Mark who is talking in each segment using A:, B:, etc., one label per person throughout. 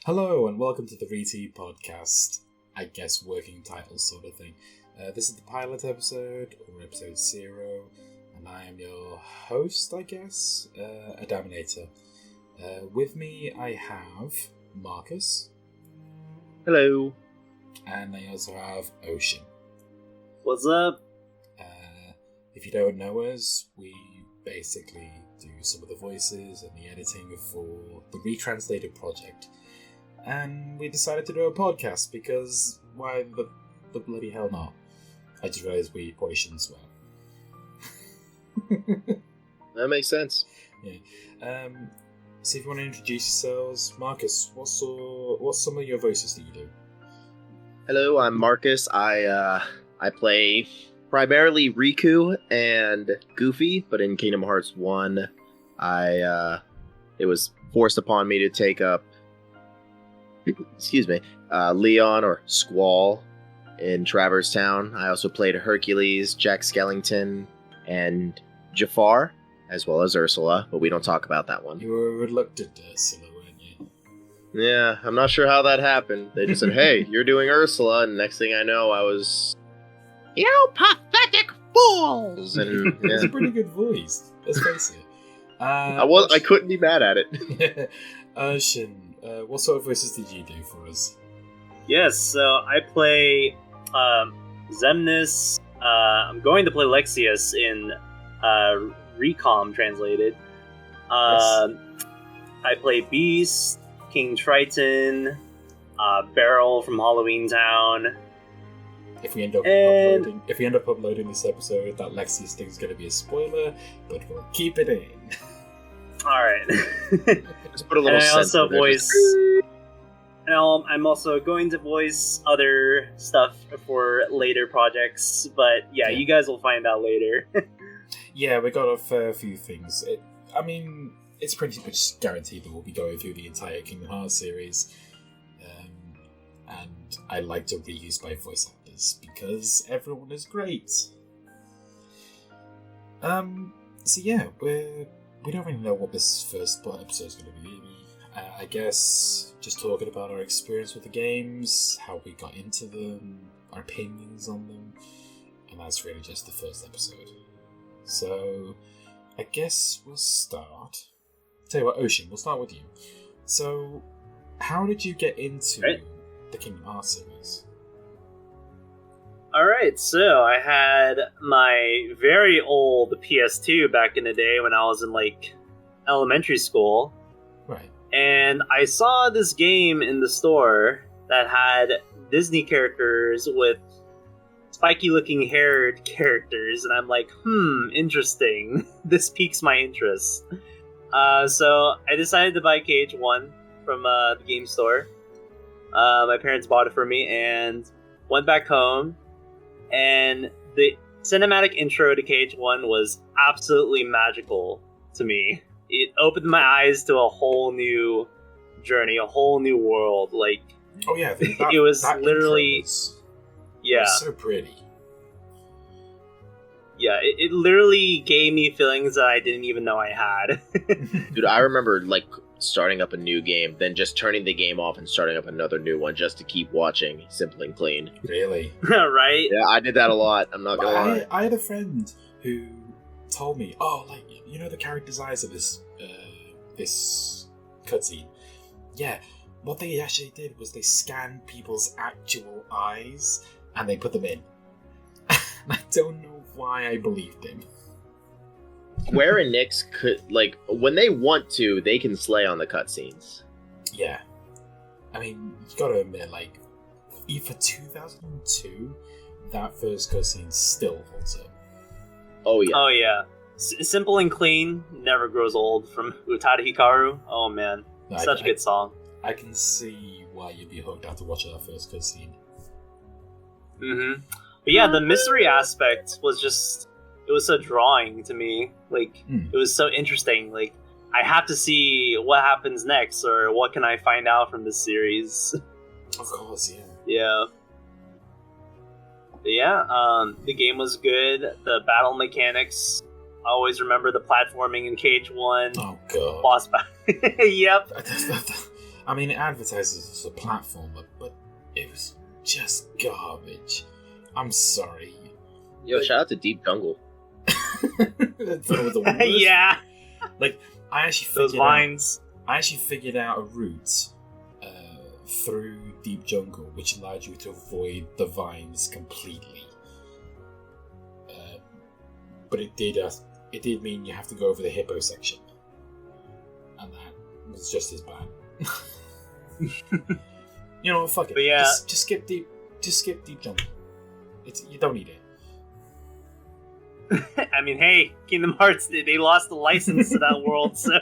A: Hello and welcome to the VT podcast. I guess working title sort of thing. This is the pilot episode, or episode 0, and I am your host, I guess, Adamonator. With me I have Marcus.
B: Hello.
A: And I also have Ocean.
B: What's up?
A: If you don't know us, we basically do some of the voices and the editing for the Retranslated project. And we decided to do a podcast because why the bloody hell not? I just realised we probably shouldn't swear.
B: That makes sense.
A: Yeah. So if you want to introduce yourselves, Marcus, what's some of your voices that you do?
B: Hello, I'm Marcus. I play primarily Riku and Goofy, but in Kingdom Hearts 1, it was forced upon me to take up Leon or Squall in Traverse Town. I also played Hercules, Jack Skellington, and Jafar, as well as Ursula, but we don't talk about that one.
A: You were reluctant Ursula, weren't you?
B: Yeah, I'm not sure how that happened. They just said, hey, you're doing Ursula, and next thing I know, I was... You pathetic fools! And, yeah.
A: It's a pretty good voice, let's face it.
B: I couldn't be mad at it.
A: Ocean, what sort of voices did you do for us?
C: Yes, so I play Xemnas. I'm going to play Lexius in Recom translated.
A: Yes.
C: I play Beast, King Triton, Beryl from Halloween Town.
A: If we end up uploading this episode, that Lexius thing is going to be a spoiler, but we'll keep it in.
C: All right.
B: Just put a little.
C: And I also voice. And I'm also going to voice other stuff for later projects, but yeah, you guys will find out later.
A: Yeah, we got a fair few things. It's pretty much guaranteed that we'll be going through the entire Kingdom Hearts series, and I like to reuse my voice actors because everyone is great. So yeah, we don't really know what this first episode is going to be. I guess just talking about our experience with the games, how we got into them, our opinions on them, and that's really just the first episode. So, I guess we'll start. Tell you what, Ocean, we'll start with you. So, how did you get into the Kingdom Hearts series?
C: Alright, so I had my very old PS2 back in the day when I was in, elementary school.
A: Right.
C: And I saw this game in the store that had Disney characters with spiky-looking haired characters, and I'm like, interesting. This piques my interest. So I decided to buy KH1 from the game store. My parents bought it for me, and went back home, and the cinematic intro to KH1 was absolutely magical to me. It opened my eyes to a whole new journey, a whole new world.
A: Oh yeah,
C: it was literally,
A: it was so pretty.
C: Yeah, it literally gave me feelings that I didn't even know I had.
B: Dude, I remember starting up a new game, then just turning the game off and starting up another new one just to keep watching Simple and Clean.
A: Really?
C: Right?
B: Yeah, I did that a lot. I'm not gonna lie.
A: I had a friend who told me, the character designs of this cutscene. Yeah, what they actually did was they scanned people's actual eyes and they put them in. I don't know why I believed him.
B: Square and Nyx could, when they want to, they can slay on the cutscenes.
A: Yeah. I mean, you gotta admit, for 2002, that first cutscene still holds up.
B: Oh, yeah.
C: Oh, yeah. Simple and Clean never grows old from Utada Hikaru. Oh, man.
A: No,
C: Such a good song.
A: I can see why you'd be hooked after watching that first cutscene.
C: Mm-hmm. But yeah, the mystery aspect was just... It was so drawing to me. It was so interesting. I have to see what happens next, or what can I find out from this series.
A: Of course, yeah.
C: Yeah. But yeah, the game was good. The battle mechanics... I always remember the platforming in KH1.
A: Oh, God.
C: Boss battle. Yep.
A: I mean, it advertises as a platformer, but it was just garbage. I'm sorry.
B: Yo, shout out to Deep Jungle.
C: Yeah,
A: Like, I actually
C: those
A: figured out,
C: vines.
A: I actually figured out a route through Deep Jungle, which allowed you to avoid the vines completely. But it did mean you have to go over the hippo section, and that was just as bad. You know, fuck it.
C: But yeah.
A: Just skip Deep Jungle. You don't need it.
C: I mean, hey, Kingdom Hearts, they lost the license to that world, so...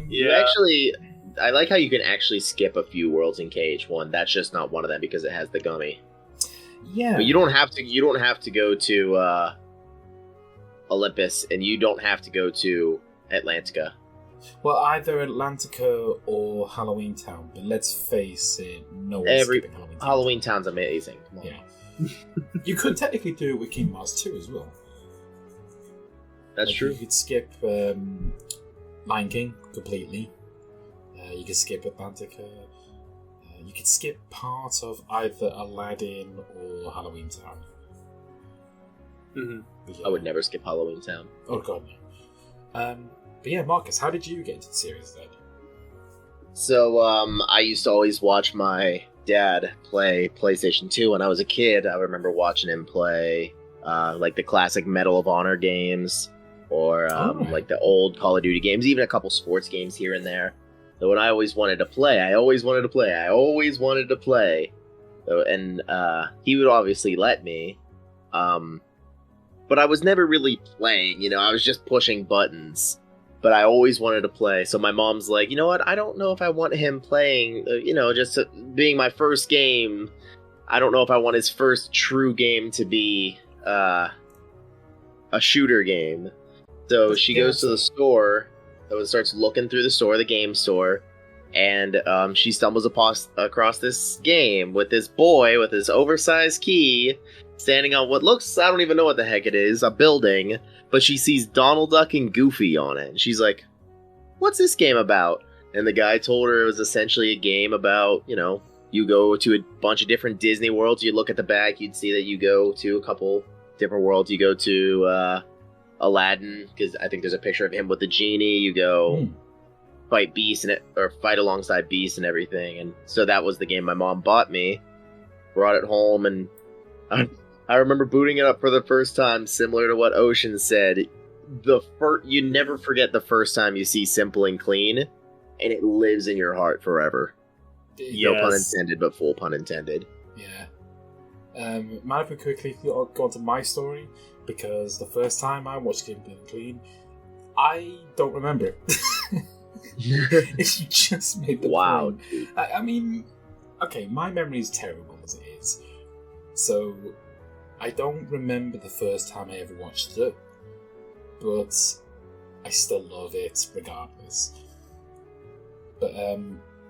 B: You actually... I like how you can actually skip a few worlds in KH1. That's just not one of them because it has the gummy.
A: Yeah.
B: But you don't have to go to Olympus, and you don't have to go to Atlantica.
A: Well, either Atlantica or Halloween Town, but let's face it, no one's skipping Halloween Town.
B: Halloween Town's amazing. Come on.
A: Yeah. You could technically do it with Kingdom Hearts 2 as well.
B: That's true.
A: You could skip Lion King completely. You could skip Atlantica. You could skip part of either Aladdin or Halloween Town.
C: Mm-hmm.
A: Yeah.
B: I would never skip Halloween Town.
A: Oh god, no. But yeah, Marcus, how did you get into the series then?
B: So, I used to always watch my dad play PlayStation 2 when I was a kid. I remember watching him play, like the classic Medal of Honor games, or like the old Call of Duty games, even a couple sports games here and there. So when I always wanted to play, So, and he would obviously let me, but I was never really playing, I was just pushing buttons. But I always wanted to play, so my mom's like, you know what, I don't know if I want him playing, just being my first game. I don't know if I want his first true game to be a shooter game. So she goes to the store, so starts looking through the store, the game store, and she stumbles across this game with this boy with his oversized key standing on what looks, I don't even know what the heck it is, a building, but she sees Donald Duck and Goofy on it, and she's like, what's this game about? And the guy told her it was essentially a game about, you go to a bunch of different Disney worlds, you look at the back, you'd see that you go to a couple different worlds, you go to Aladdin, because I think there's a picture of him with the genie, you go fight Beast, or fight alongside Beast and everything, and so that was the game my mom bought me, brought it home, and I remember booting it up for the first time, similar to what Ocean said. You never forget the first time you see Simple and Clean, and it lives in your heart forever.
C: Yes.
B: No pun intended, but full pun intended.
A: Yeah. Might have quickly go on to my story, because the first time I watched Simple and Clean, I don't remember it. If you just made the point. I mean, okay, my memory is terrible as it is, so I don't remember the first time I ever watched it, but I still love it regardless. But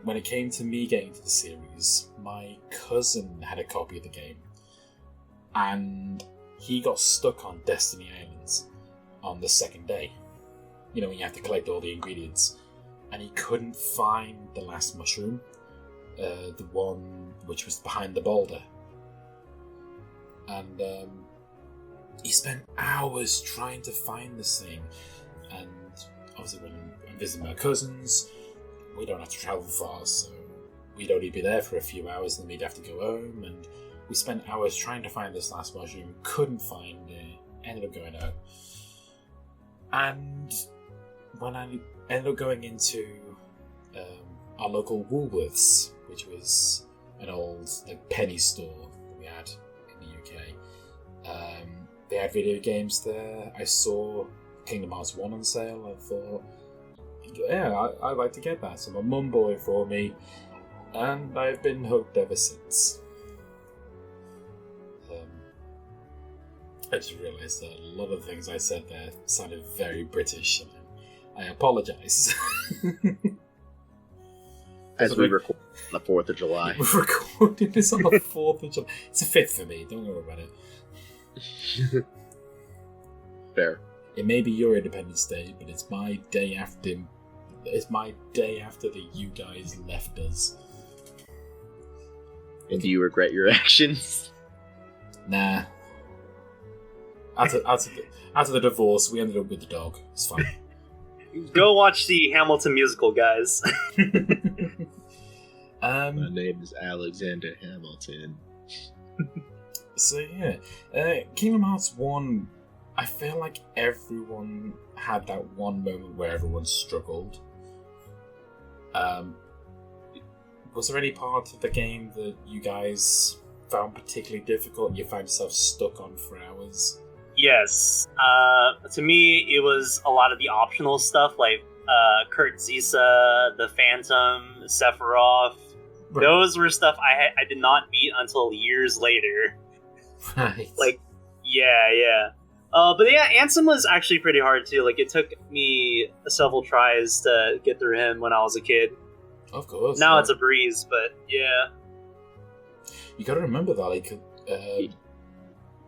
A: when it came to me getting to the series, my cousin had a copy of the game, and he got stuck on Destiny Islands on the second day. When you have to collect all the ingredients, and he couldn't find the last mushroom, the one which was behind the boulder. And he spent hours trying to find this thing. And obviously when I'm visiting my cousins, we don't have to travel far, so we'd only be there for a few hours and then we'd have to go home. And we spent hours trying to find this last mushroom, couldn't find it, ended up going out. And when I ended up going into our local Woolworths, which was an old penny store that we had in the UK, they had video games there. I saw Kingdom Hearts 1 on sale. I thought, yeah, I'd like to get that. So my mum bought it for me, and I've been hooked ever since. I just realised that a lot of the things I said there sounded very British, and I apologise.
B: As we record on the 4th of July.
A: We're recording this on the 4th of July. It's the 5th for me, don't worry about it.
B: Fair.
A: It may be your Independence Day, but it's my day after It's my day after you guys left us.
B: And do you regret your actions?
A: Nah. After the divorce, we ended up with the dog. It's fine.
C: Go watch the Hamilton musical, guys.
B: My name is Alexander Hamilton.
A: So yeah, Kingdom Hearts 1, I feel like everyone had that one moment where everyone struggled. Was there any part of the game that you guys found particularly difficult? You found yourself stuck on for hours?
C: Yes. To me, it was a lot of the optional stuff, like Kurt Zisa, the Phantom, Sephiroth.
A: Right.
C: Those were stuff I did not beat until years later.
A: Right.
C: Like, yeah. But yeah, Ansem was actually pretty hard too. Like, it took me several tries to get through him when I was a kid.
A: Of course.
C: Now
A: yeah.
C: it's a breeze, but yeah.
A: You gotta remember that, like,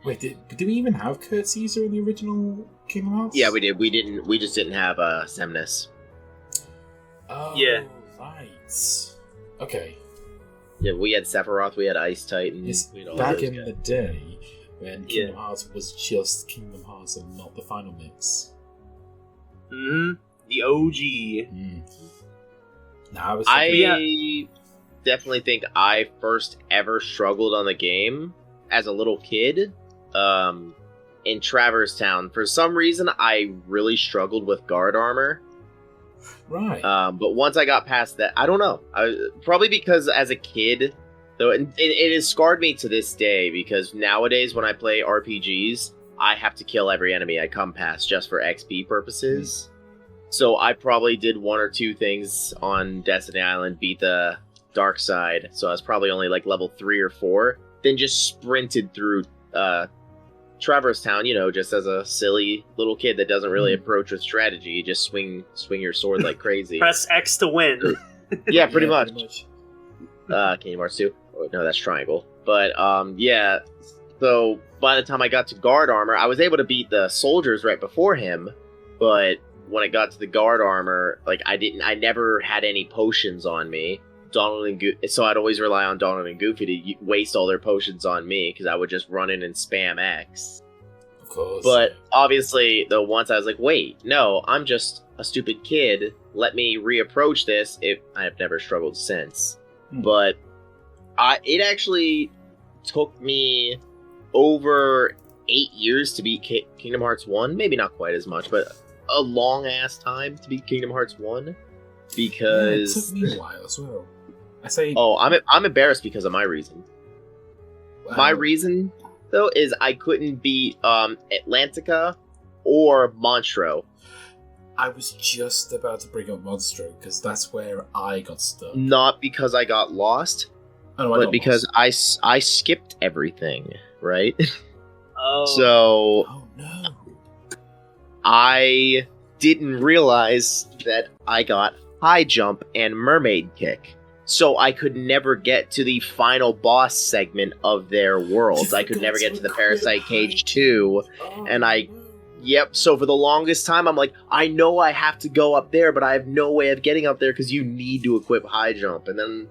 A: wait, did we even have Kurt Caesar in the original Kingdom Hearts?
B: Yeah, we did. We just didn't have Semnis.
A: Oh,
C: Yeah.
A: right. Okay.
B: Yeah, we had Sephiroth, we had Ice Titan.
A: It's
B: we had all
A: back
B: those
A: in
B: guys.
A: the day when Kingdom Hearts was just Kingdom Hearts and not the final mix.
C: The OG.
A: Now
B: I definitely think I first ever struggled on the game as a little kid in Traverse Town. For some reason, I really struggled with guard armor.
A: Right.
B: But once I got past that, I don't know. Probably because as a kid, though, it has scarred me to this day, because nowadays when I play RPGs, I have to kill every enemy I come past just for XP purposes. So I probably did one or two things on Destiny Island, beat the dark side, so I was probably only like level 3 or 4, then just sprinted through Traverse Town, just as a silly little kid that doesn't really approach with strategy. You just swing your sword like crazy.
C: Press X to win.
B: Yeah, pretty much. Kingdom Hearts 2. Oh, no, that's triangle. But yeah. So by the time I got to guard armor, I was able to beat the soldiers right before him. But when it got to the guard armor, like I never had any potions on me. Donald and Goofy, so I'd always rely on Donald and Goofy to waste all their potions on me, because I would just run in and spam X.
A: Of course.
B: But obviously, though, once I was like, wait, no, I'm just a stupid kid. Let me reapproach this. I have never struggled since. But it actually took me over 8 years to beat Kingdom Hearts 1. Maybe not quite as much, but a long-ass time to beat Kingdom Hearts 1. Because...
A: Yeah, it took me a while as well. I say...
B: Oh, I'm embarrassed because of my reason.
A: Wow.
B: My reason, though, is I couldn't beat Atlantica or Monstro.
A: I was just about to bring up Monstro, because that's where I got stuck.
B: Not because I got lost, but because I skipped everything, right?
C: Oh.
B: So
A: Oh no.
B: I didn't realize that I got high jump and mermaid kick. So I could never get to the final boss segment of their worlds. I could never get to the Parasite Cage 2. And Yep, so for the longest time, I'm like, I know I have to go up there, but I have no way of getting up there because you need to equip high jump. And then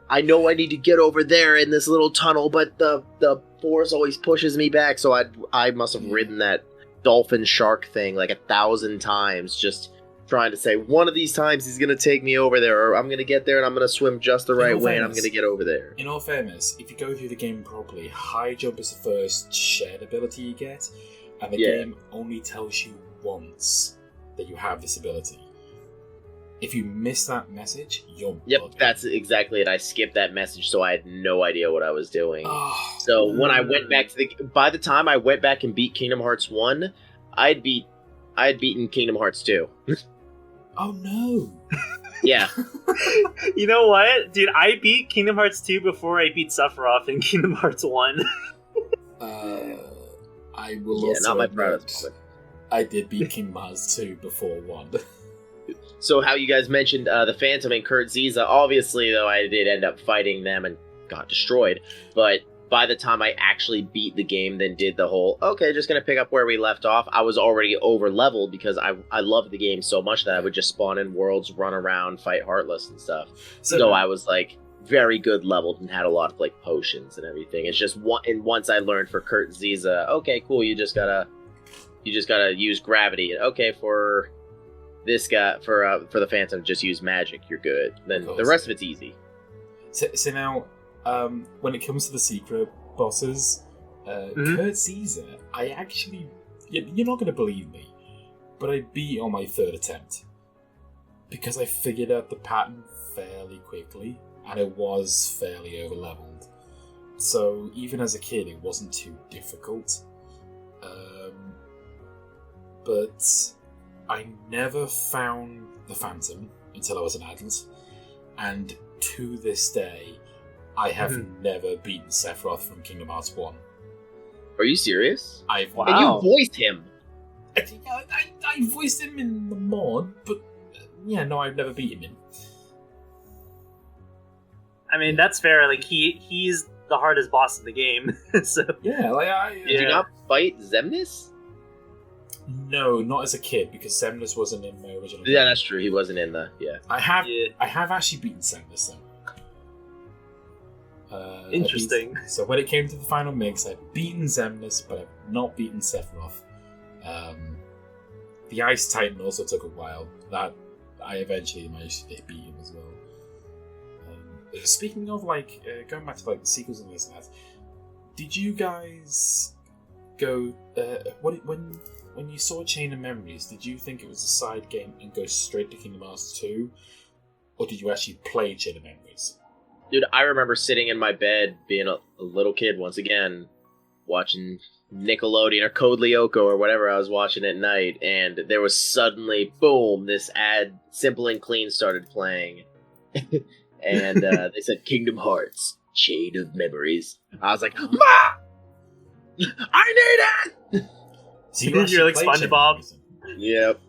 B: I know I need to get over there in this little tunnel, but the force always pushes me back. So I must have ridden that dolphin shark thing like 1,000 times, just trying to say, one of these times he's going to take me over there, or I'm going to get there and I'm going to swim just the right way and I'm going to get over there.
A: In all fairness, if you go through the game properly, high jump is the first shared ability you get, and the game only tells you once that you have this ability. If you miss that message, you're bugged.
B: That's exactly it. I skipped that message, so I had no idea what I was doing.
A: Oh,
B: so when I went back to by the time I went back and beat Kingdom Hearts 1, I had beaten Kingdom Hearts 2.
A: Oh no.
B: Yeah.
C: You know what? Dude, I beat Kingdom Hearts 2 before I beat Sephiroth in Kingdom Hearts 1.
A: I will also
B: not my
A: admit,
B: proudest moment.
A: I did beat Kingdom Hearts 2 before 1.
B: So how you guys mentioned the Phantom and Kurt Ziza, obviously, though, I did end up fighting them and got destroyed. But by the time I actually beat the game, then did the whole, okay, just going to pick up where we left off, I was already over-leveled because I loved the game so much that I would just spawn in worlds, run around, fight Heartless and stuff. So I was, like, very good leveled and had a lot of, like, potions and everything. It's just, once I learned for Kurt Ziza, okay, cool, you just gotta use gravity. Okay, for this guy, for the Phantom, just use magic, you're good. Then the rest of it's easy.
A: So now... when it comes to the secret bosses, Kurt Caesar, I actually... You're not going to believe me, but I beat on my third attempt. Because I figured out the pattern fairly quickly, and it was fairly over-leveled. So even as a kid, it wasn't too difficult. But I never found the Phantom until I was an adult, and to this day... I have never beaten Sephiroth from Kingdom Hearts 1.
B: Are you serious?
C: Wow.
B: And you voiced him!
A: I voiced him in the mod, but I've never beaten him.
C: I mean, that's fair. Like, he's the hardest boss in the game. So
A: Yeah,
B: Did you not fight Xemnas?
A: No, not as a kid, because Xemnas wasn't in my original
B: Yeah,
A: game.
B: that's true. He wasn't in the... Yeah.
A: I have actually beaten Xemnas, though.
C: Interesting.
A: So when it came to the final mix, I've beaten Xemnas, but I've not beaten Sephiroth. The Ice Titan also took a while. That I eventually managed to beat him as well. Speaking of going back to the sequels and this and that, did you guys go when you saw Chain of Memories? Did you think it was a side game and go straight to Kingdom Hearts 2, or did you actually play Chain of Memories?
B: Dude, I remember sitting in my bed, being a little kid once again, watching Nickelodeon or Code Lyoko or whatever I was watching at night, and there was suddenly, boom, this ad, Simple and Clean, started playing. And they said, Kingdom Hearts, Chain of Memories. I was like, Ma! I need it!
A: So you're
C: like SpongeBob?
B: Yep.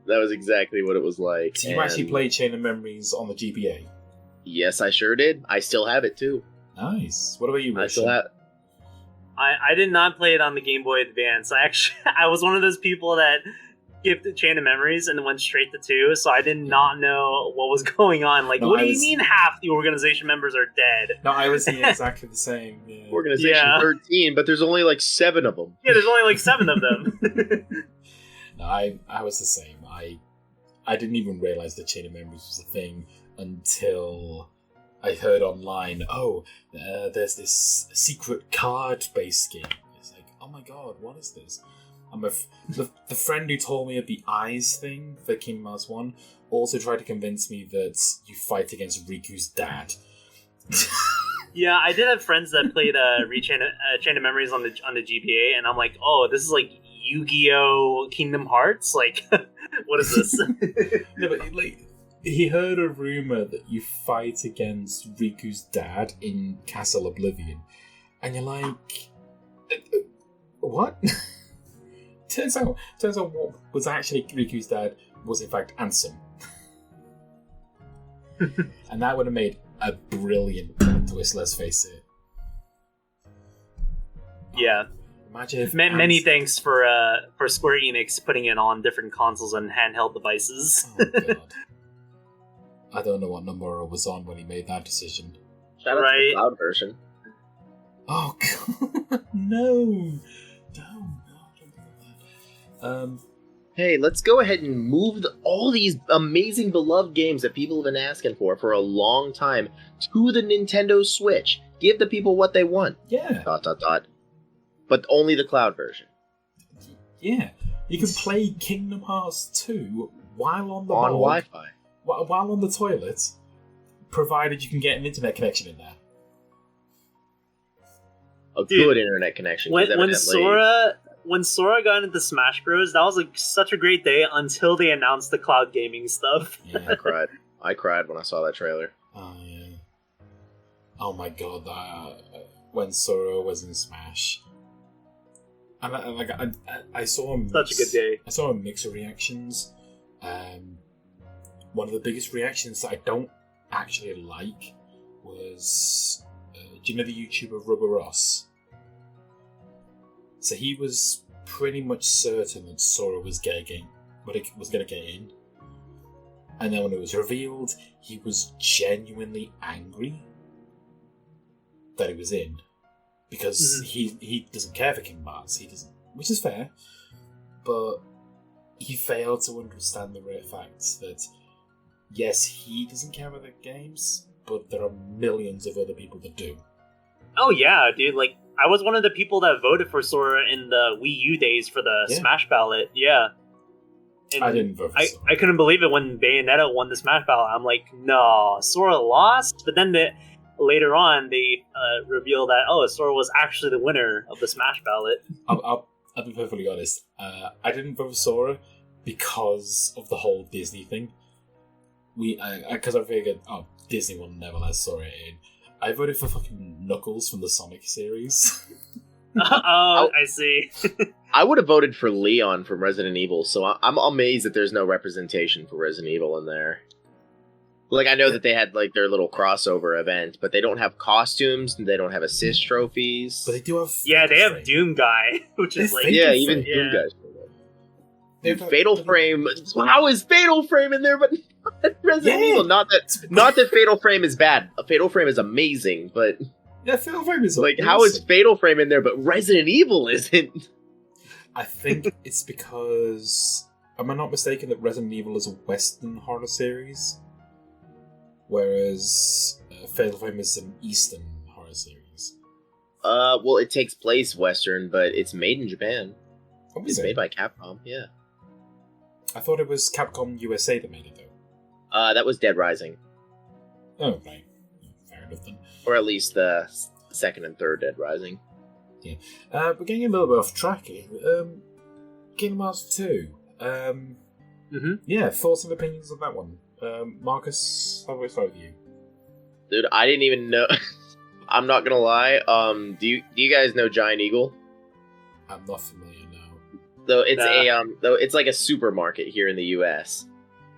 B: That was exactly what it was like.
A: So you actually played Chain of Memories on the GBA?
B: Yes, I sure did. I still have it too.
A: Nice. What about you, Rich?
B: I still have.
C: I did not play it on the Game Boy Advance. I was one of those people that skipped Chain of Memories and went straight to 2, so I did not know what was going on. Like, what do you mean half the organization members are dead?
A: No, I was thinking exactly the same. Yeah.
B: Organization 13, but there's only like 7 of them.
C: Yeah, there's only like 7 of them.
A: No, I was the same. I didn't even realize that Chain of Memories was a thing until I heard online, there's this secret card-based game. It's like, oh my god, what is this? The friend who told me of the eyes thing for Kingdom Hearts 1 also tried to convince me that you fight against Riku's dad.
C: Yeah, I did have friends that played Chain of Memories on the GBA, and I'm like, oh, this is like Yu-Gi-Oh! Kingdom Hearts? Like, what is this?
A: No, but he heard a rumor that you fight against Riku's dad in Castle Oblivion, and you're like, what? turns out what was actually Riku's dad was in fact Ansem. And that would have made a brilliant plot twist, let's face it.
C: Yeah.
A: Imagine if
C: many thanks for Square Enix putting it on different consoles and handheld devices.
A: Oh god. I don't know what number it was on when he made that decision.
B: Shout out to the cloud version.
A: Oh god, no! Don't do that.
B: Hey, let's go ahead and move all these amazing beloved games that people have been asking for a long time to the Nintendo Switch. Give the people what they want.
A: Yeah. ...
B: But only the cloud version.
A: Yeah. You can play Kingdom Hearts 2 while on the
B: on
A: bog,
B: Wi-Fi.
A: While on the toilet, provided you can get an internet connection in there.
B: Good internet connection.
C: When Sora got into Smash Bros, that was like such a great day until they announced the cloud gaming stuff.
A: Yeah.
B: I cried when I saw that trailer.
A: Oh yeah. Oh my god, when Sora was in Smash. And I saw a mix,
C: such a good day.
A: I saw a mix of reactions. One of the biggest reactions that I don't actually like was Do you know the YouTuber Rubber Ross? So he was pretty much certain that Sora was going to get in. And then when it was revealed, he was genuinely angry that he was in. Because he doesn't care for Kingdom Hearts. He doesn't, which is fair. But he failed to understand the rare fact that, yes, he doesn't care about the games, but there are millions of other people that do.
C: Oh yeah, dude, like, I was one of the people that voted for Sora in the Wii U days for the Smash ballot, yeah. And
A: I didn't vote for Sora.
C: I couldn't believe it when Bayonetta won the Smash ballot. I'm like, no, Sora lost? But then later on, they revealed that, Sora was actually the winner of the Smash ballot.
A: I'll be perfectly honest. I didn't vote for Sora because of the whole Disney thing. Because I figured, Disney will never let Sora in. I voted for fucking Knuckles from the Sonic series.
C: I see.
B: I would have voted for Leon from Resident Evil, so I'm amazed that there's no representation for Resident Evil in there. Like, I know that they had, like, their little crossover event, but they don't have costumes, and they don't have assist trophies.
A: But they do have...
C: Yeah, they have Doom Guy, which is like...
B: Yeah, even Doom Guy's Dude, Fatal Frame... How is Fatal Frame in there, but not Resident Evil? Not that Fatal Frame is bad. Fatal Frame is amazing, but...
A: Yeah, Fatal Frame is
B: like, how is Fatal Frame in there, but Resident Evil isn't?
A: I think it's because... Am I not mistaken that Resident Evil is a Western horror series? Whereas Fatal Frame is an Eastern horror series.
B: Well, it takes place Western, but it's made in Japan. It's made by Capcom, yeah.
A: I thought it was Capcom USA that made it, though.
B: That was Dead Rising.
A: Oh, right. Fair enough, then.
B: Or at least the second and third Dead Rising.
A: Yeah. We're getting a little bit off track here. Kingdom Hearts 2. Yeah, thoughts and opinions on that one. Marcus, how about we start with you?
B: Dude, I didn't even know... I'm not gonna lie, do you guys know Giant Eagle?
A: I'm not familiar now.
B: Though it's like a supermarket here in the US.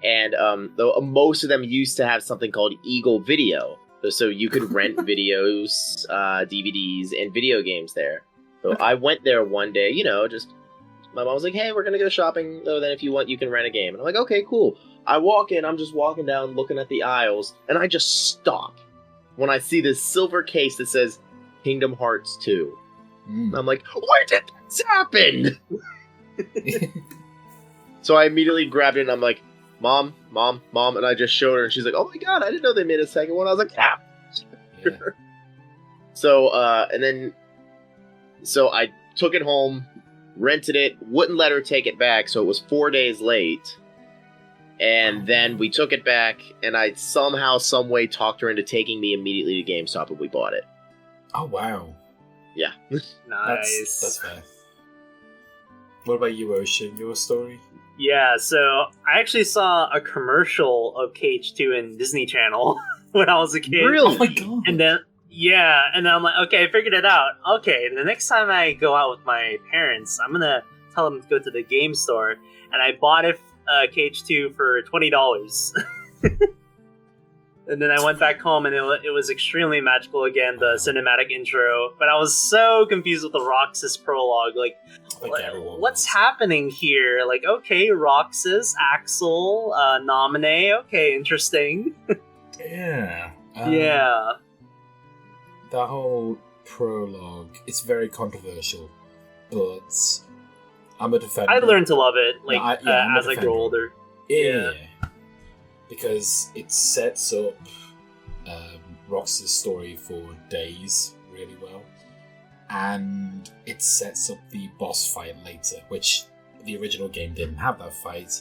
B: And though most of them used to have something called Eagle Video. So you could rent videos, DVDs, and video games there. So I went there one day, my mom was like, hey, we're gonna go shopping, though then if you want you can rent a game. And I'm like, okay, cool. I walk in, I'm just walking down looking at the aisles, and I just stop when I see this silver case that says Kingdom Hearts 2. I'm like, where did this happen? So I immediately grabbed it and I'm like, Mom, and I just showed her and she's like, oh my god, I didn't know they made a second one. I was like, ah. Yeah. So I took it home, rented it, wouldn't let her take it back, so it was 4 days late. And then we took it back, and I somehow, some way talked her into taking me immediately to GameStop, and we bought it.
A: Oh, wow.
B: Yeah.
C: Nice.
A: That's fair. What about you, Ocean? Your story?
C: Yeah, so I actually saw a commercial of KH2 in Disney Channel when I was a kid.
B: Really?
A: Oh my god.
C: And then I'm like, okay, I figured it out. Okay, the next time I go out with my parents, I'm gonna tell them to go to the game store, and I bought it KH2 for $20. And then I went back home and it was extremely magical again, the cinematic intro. But I was so confused with the Roxas prologue. Like what's happening here? Like, okay, Roxas, Axel, Nominee. Okay, interesting.
A: Yeah.
C: Yeah.
A: That whole prologue, it's very controversial, but I'm a defender.
C: I learned to love it,
A: as
C: I grow older.
A: Yeah. Because it sets up Rox's story for days really well. And it sets up the boss fight later, which the original game didn't have that fight,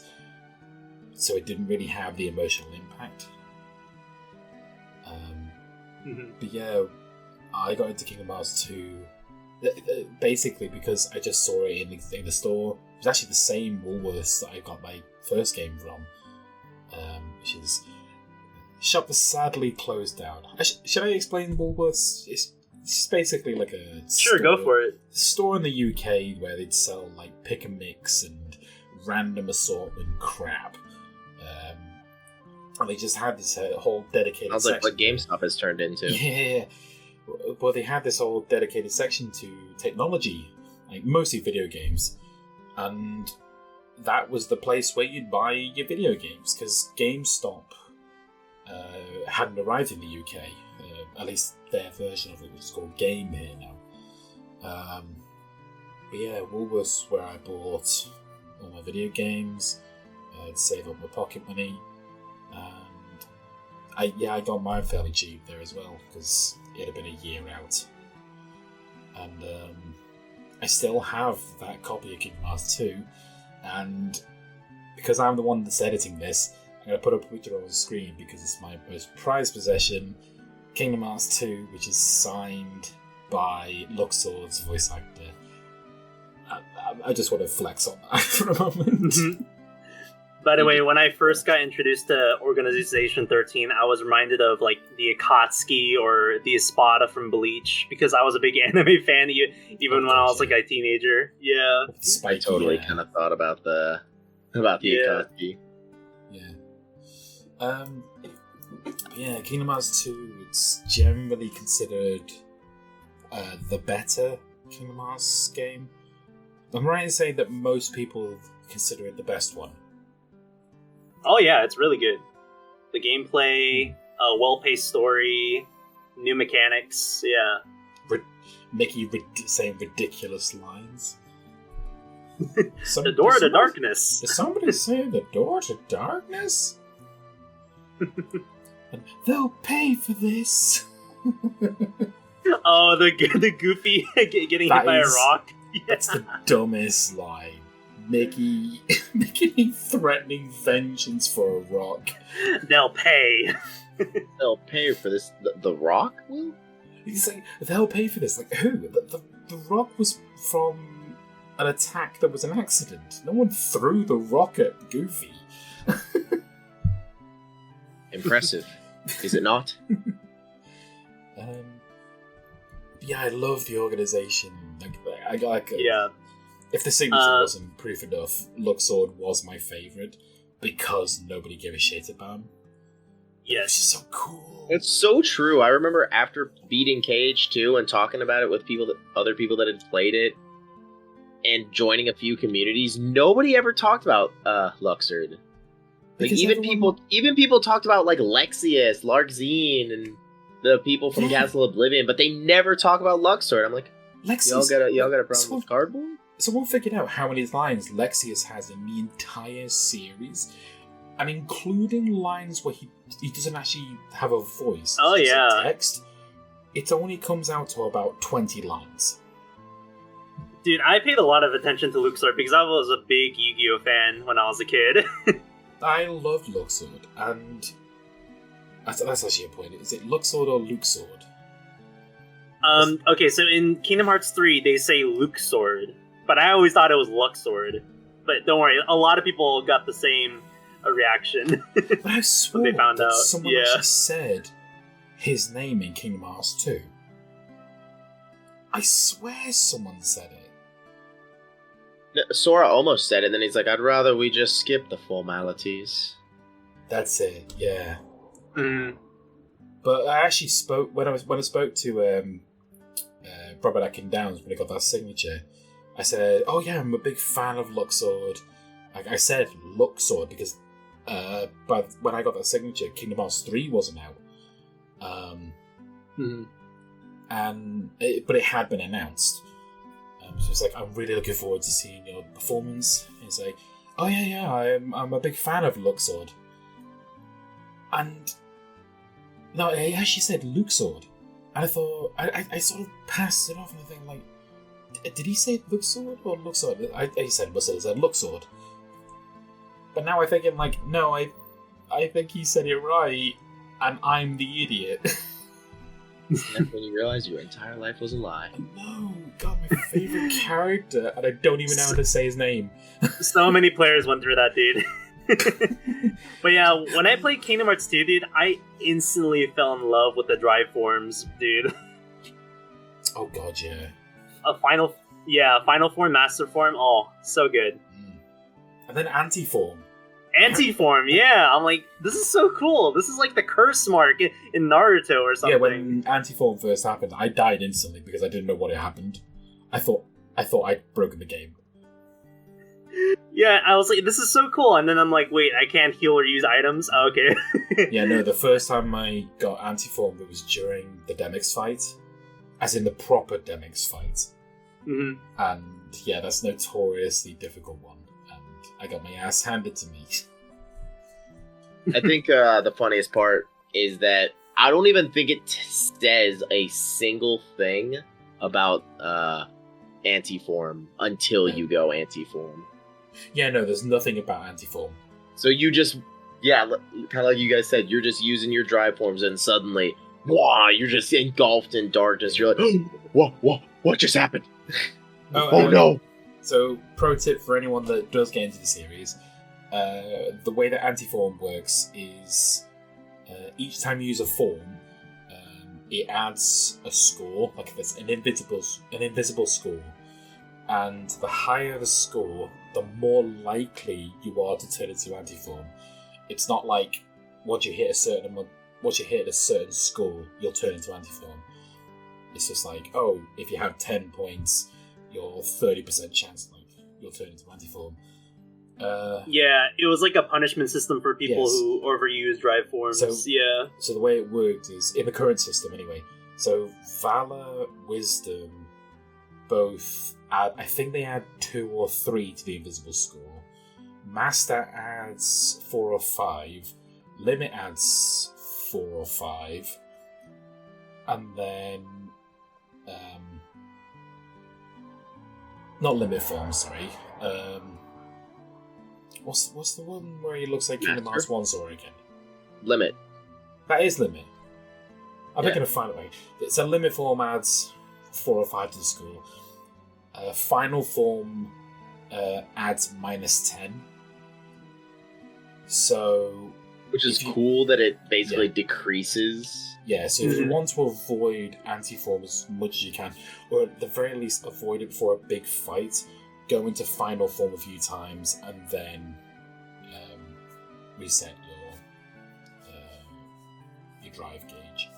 A: so it didn't really have the emotional impact. But yeah, I got into Kingdom Hearts 2 basically because I just saw it in the store. It was actually the same Woolworths that I got my first game from, which is a shop that's sadly closed down. Should I explain Woolworths? It's just basically like a
C: sure, go for it.
A: Store in the UK where they'd sell like pick and mix and random assortment crap. And they just had this whole dedicated
B: Sounds like what GameStop has turned into.
A: Yeah. well, they had this whole dedicated section to technology, like mostly video games, and that was the place where you'd buy your video games, because GameStop hadn't arrived in the UK. At least their version of it was called Game here now. But yeah, Woolworths where I bought all my video games, to save up my pocket money, and I got mine fairly cheap there as well, because it had been a year out. And I still have that copy of Kingdom Hearts 2, and because I'm the one that's editing this, I'm going to put up a picture on the screen because it's my most prized possession, Kingdom Hearts 2, which is signed by Luxord's voice actor. I just want to flex on that for a moment.
C: By the way, when I first got introduced to Organization 13, I was reminded of like the Akatsuki or the Espada from Bleach, because I was a big anime fan even when I was like a teenager. Yeah,
B: I totally kind of thought about the Akatsuki.
A: Yeah, Kingdom Hearts 2, it's generally considered the better Kingdom Hearts game. I'm right in saying that most people consider it the best one.
C: Oh yeah, it's really good. The gameplay, a well-paced story, new mechanics, yeah.
A: Mickey saying ridiculous lines.
C: The door to darkness.
A: Did somebody say the door to darkness? And they'll pay for this.
C: Oh, the Goofy getting hit by a rock. Yeah.
A: That's the dumbest line. Mickey threatening vengeance for a rock.
C: They'll pay.
B: They'll pay for this. The rock will?
A: He's like, they'll pay for this. Like, who? The rock was from an attack that was an accident. No one threw the rock at Goofy.
B: Impressive. Is it not?
A: Yeah, I love the organization.
C: Yeah.
A: If the signature wasn't proof enough, Luxord was my favourite because nobody gave a shit about him.
C: Yes.
A: It's just so cool.
B: It's so true. I remember after beating Cage 2 and talking about it with other people that had played it and joining a few communities, nobody ever talked about Luxord. Like even people talked about like Lexius, Larxene, and the people from Castle Oblivion, but they never talk about Luxord. I'm like,
A: Lexius,
B: y'all got a problem with cardboard?
A: Someone figured out how many lines Lexius has in the entire series, and including lines where he doesn't actually have a voice.
C: Oh yeah,
A: text. It only comes out to about 20 lines.
C: Dude, I paid a lot of attention to Luxord because I was a big Yu-Gi-Oh fan when I was a kid.
A: I loved Luxord, and that's actually a point. Is it Luxord or Luxord?
C: Okay, so in Kingdom Hearts 3, they say Luxord, but I always thought it was Luxord. But don't worry, a lot of people got the same reaction.
A: But I swore
C: when they found out.
A: Someone actually said his name in Kingdom Hearts 2. I swear someone said it.
B: No, Sora almost said it, and then he's like, I'd rather we just skip the formalities.
A: That's it, yeah.
C: Mm.
A: But I actually spoke when I spoke to Robert Atkin Downs when he got that signature. I said, "Oh yeah, I'm a big fan of Luxord." I said Luxord because, but when I got that signature, Kingdom Hearts 3 wasn't out, but it had been announced. So it's like, I'm really looking forward to seeing your performance. He's like, "Oh yeah, I'm a big fan of Luxord," and. No, he actually said Luxord. And I thought, I sort of passed it off and I think, like, did he say Luxord or Luxord? He said Luxord. But now I'm thinking, like, no, I think he said it right, and I'm the idiot.
B: That's when you realize your entire life was a lie.
A: No, God, my favourite character, and I don't even know how to say his name.
C: So many players went through that, dude. But yeah, when I played Kingdom Hearts 2, dude, I instantly fell in love with the drive forms, dude.
A: Oh god, yeah.
C: Final form, master form, oh, so good.
A: And then anti-form.
C: Antiform, yeah. I'm like, this is so cool. This is like the curse mark in Naruto or something.
A: Yeah, when Antiform first happened, I died instantly because I didn't know what had happened. I thought I'd broken the game.
C: Yeah, I was like, this is so cool. And then I'm like, wait, I can't heal or use items? Oh, okay.
A: Yeah, no, the first time I got Antiform, it was during the Demix fight. As in the proper Demix fight.
C: Mm-hmm.
A: And yeah, that's a notoriously difficult one. And I got my ass handed to me.
B: I think the funniest part is that I don't even think it says a single thing about Antiform until you go Antiform.
A: Yeah, no, there's nothing about Antiform.
B: So you just, kind of like you guys said, you're just using your drive forms and suddenly, wow, you're just engulfed in darkness. You're like, what just happened? Oh no!
A: So, pro tip for anyone that does get into the series, the way that Antiform works is each time you use a form, it adds a score, like if it's an invisible score, and the higher the score, the more likely you are to turn into Antiform. It's not like once you hit a certain score, you'll turn into Antiform. It's just like, oh, if you have 10 points, you're 30% chance like you'll turn into Antiform.
C: Yeah, it was like a punishment system for people who overuse drive forms.
A: So the way it worked is, in the current system anyway, so Valor, Wisdom, both add, I think they add 2 or 3 to the invisible score. Master adds 4 or 5. Limit adds 4 or 5. And then... not Limit Form, sorry. What's the one where he looks like Kingdom Hearts 1 Zora again?
B: Limit.
A: That is Limit. I'm not going to find it right. So Limit Form adds 4 or 5 to the score. Final Form adds -10. So...
B: Which is cool that it basically decreases.
A: Yeah, so if you want to avoid Antiform as much as you can, or at the very least avoid it before a big fight, go into Final Form a few times and then reset your drive gauge.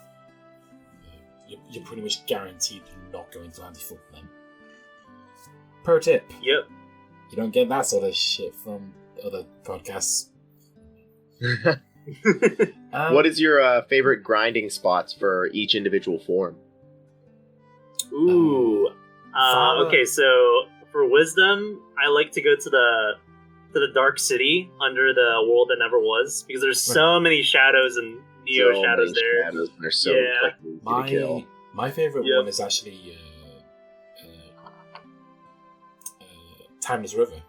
A: You're pretty much guaranteed to not go into Antiform then. Pro tip.
C: Yep.
A: You don't get that sort of shit from other podcasts.
B: What is your favorite grinding spots for each individual form?
C: Ooh. Okay, so for Wisdom, I like to go to the Dark City under the world that never was, because there's so many shadows and Neo shadows there.
B: Shadows, they're so quick to kill.
A: My favorite one is actually Timeless River.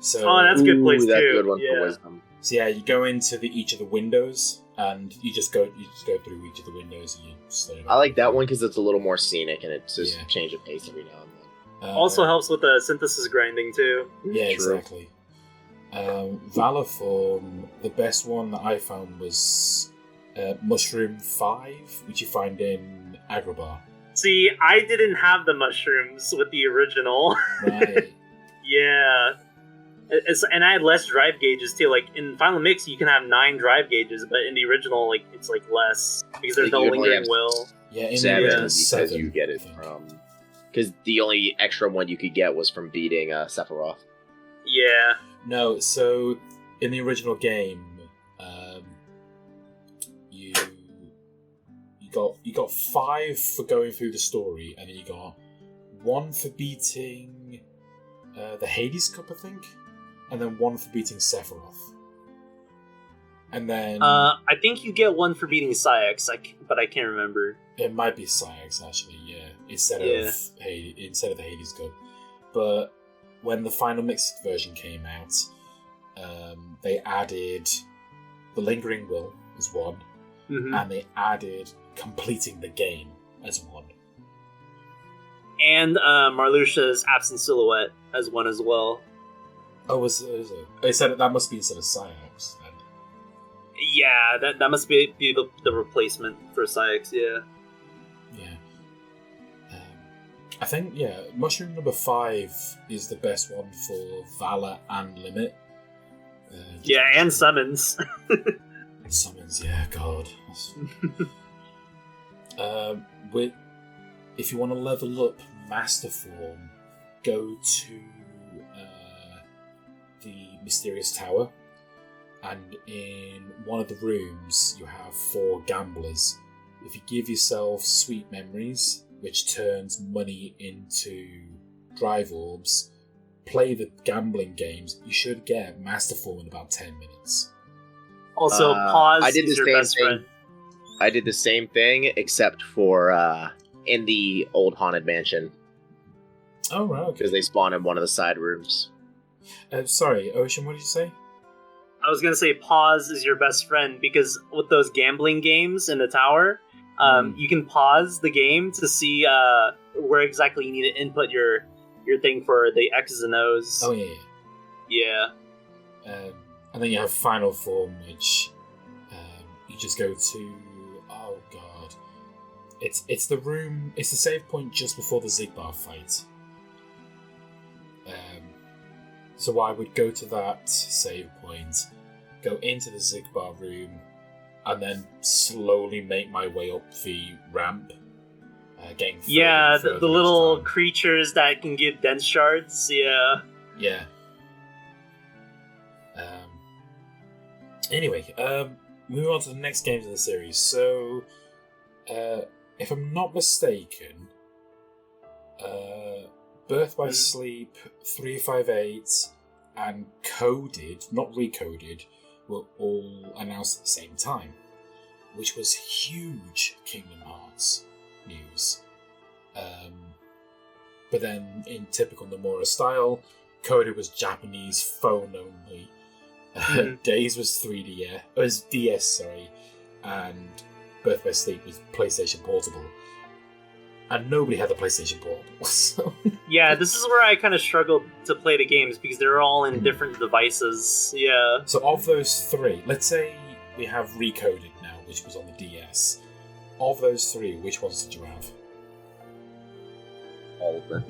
A: So,
C: that's a good place too.
B: That's a good one for Wisdom.
A: So yeah, you go into each of the windows, and you just go through each of the windows, and you stay.
B: I like that one because it's a little more scenic, and it's just change of pace every now and then.
C: Also helps with the synthesis grinding too.
A: Yeah, exactly. Valor Form, the best one that I found was Mushroom 5, which you find in Agrabah.
C: See, I didn't have the mushrooms with the original.
A: Right.
C: Yeah. And I had less drive gauges too. Like in Final Mix, you can have 9 drive gauges, but in the original, like it's like less because there's no lingering will.
A: Yeah, in
B: 7
A: the
B: because you get it from. Because the only extra one you could get was from beating Sephiroth.
C: Yeah.
A: No, so in the original game, you got 5 for going through the story, and then you got 1 for beating the Hades Cup, I think. And then 1 for beating Sephiroth. And then...
C: I think you get 1 for beating Syx, but I can't remember.
A: It might be Syx, actually, yeah. Instead of the Hades Cup. But when the Final Mixed version came out, they added the Lingering Will as 1, and they added completing the game as 1.
C: And Marluxia's Absent Silhouette as 1 as well.
A: Oh, is it? They said that must be instead of Syx then.
C: Yeah, that must be the replacement for Syx, yeah.
A: Yeah. I think, Mushroom number 5 is the best one for Valor and Limit.
C: Yeah, and summons.
A: Summons, yeah, God. If you want to level up Master Form, go to the Mysterious Tower, and in one of the rooms you have 4 gamblers. If you give yourself Sweet Memories, which turns money into drive orbs, play the gambling games, you should get Master Form in about 10 minutes.
C: Also, pause
B: I did
C: is
B: the
C: your
B: same
C: best
B: thing.
C: friend.
B: I did the same thing, except for in the old haunted mansion,
A: Oh, right, okay.
B: because they spawn in one of the side rooms.
A: Sorry, Ocean, what did you say?
C: I was gonna say pause is your best friend, because with those gambling games in the tower, you can pause the game to see where exactly you need to input your thing for the X's and O's.
A: Oh, yeah.
C: Yeah.
A: And then you have Final Form, which you just go to. Oh god, it's the room. It's the save point just before the Zigbar fight. So I would go to that save point, go into the Zigbar room, and then slowly make my way up the ramp. Getting further
C: Yeah,
A: and further
C: the
A: each
C: little
A: time.
C: creatures that can give dense shards. Yeah.
A: Yeah. Anyway, moving on to the next games in the series. So, if I'm not mistaken, Birth by Sleep, 358, and Coded, not Recoded, were all announced at the same time, which was huge Kingdom Hearts news. But then, in typical Nomura style, Coded was Japanese phone only. Days was 3DS, was DS, sorry, and Birth by Sleep was PlayStation Portable, and nobody had the PlayStation Portable. So
C: Yeah, this is where I kind of struggled to play the games, because they're all in different devices. Yeah.
A: So of those 3, let's say we have Recoded now, which was on the DS. Of those 3, which ones did you have?
B: All of them.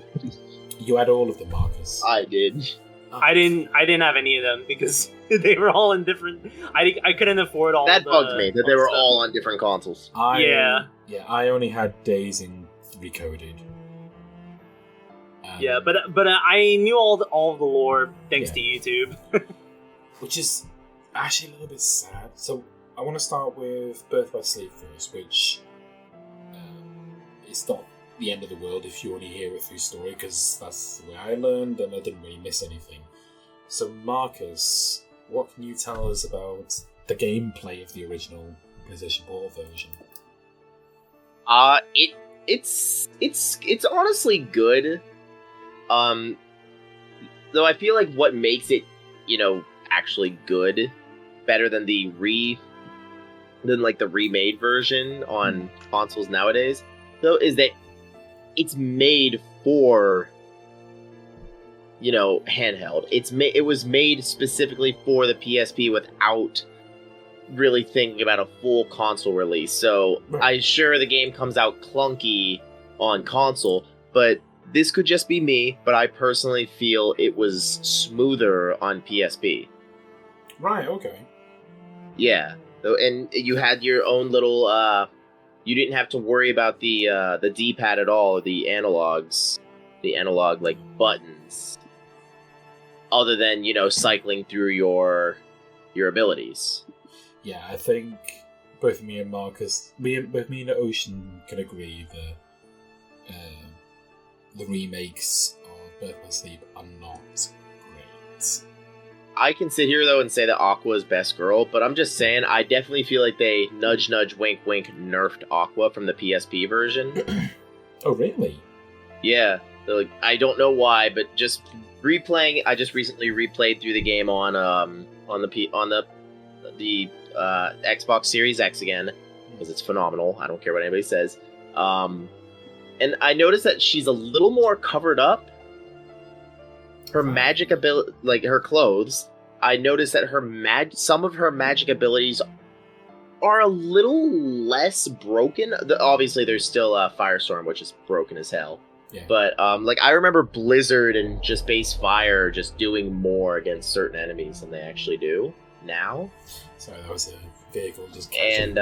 A: You had all of them, Marcus.
B: I did.
C: I didn't have any of them because they were all in different. I couldn't afford all.
B: That
C: the,
B: bugged me that they were
C: stuff.
B: all on different consoles.
C: Yeah.
A: I only had Days in Recoded.
C: Yeah, but I knew all the lore thanks to YouTube.
A: Which is actually a little bit sad. So I want to start with Birth by Sleep first, which it's not the end of the world if you only hear it through story, because that's the way I learned and I didn't really miss anything. So Marcus, what can you tell us about the gameplay of the original PlayStation Portal version?
B: It's honestly good. Though I feel like what makes it, actually good, better than the remade version on consoles nowadays, though, is that it's made for, handheld. It was made specifically for the PSP without really thinking about a full console release. So I'm sure the game comes out clunky on console, but this could just be me, but I personally feel it was smoother on PSP.
A: Right, okay.
B: Yeah. And you had your own little you didn't have to worry about the D-pad at all, the analog buttons, other than cycling through your abilities.
A: Yeah, I think both me and Marcus, both me and Ocean can agree that the remakes of Birth by Sleep are not great.
B: I can sit here, though, and say that Aqua is best girl, but I'm just saying, I definitely feel like they nudge, wink, wink, nerfed Aqua from the PSP version.
A: Oh, really?
B: Yeah. I don't know why, but just replaying, I just recently replayed through the game on the Xbox Series X again, because it's phenomenal. I don't care what anybody says. And I noticed that she's a little more covered up. Her magic ability, like her clothes, I noticed that some of her magic abilities are a little less broken. Obviously, there's still Firestorm, which is broken as hell.
A: Yeah.
B: But like I remember Blizzard and just base fire just doing more against certain enemies than they actually do now.
A: Sorry, that was a vehicle just.
B: And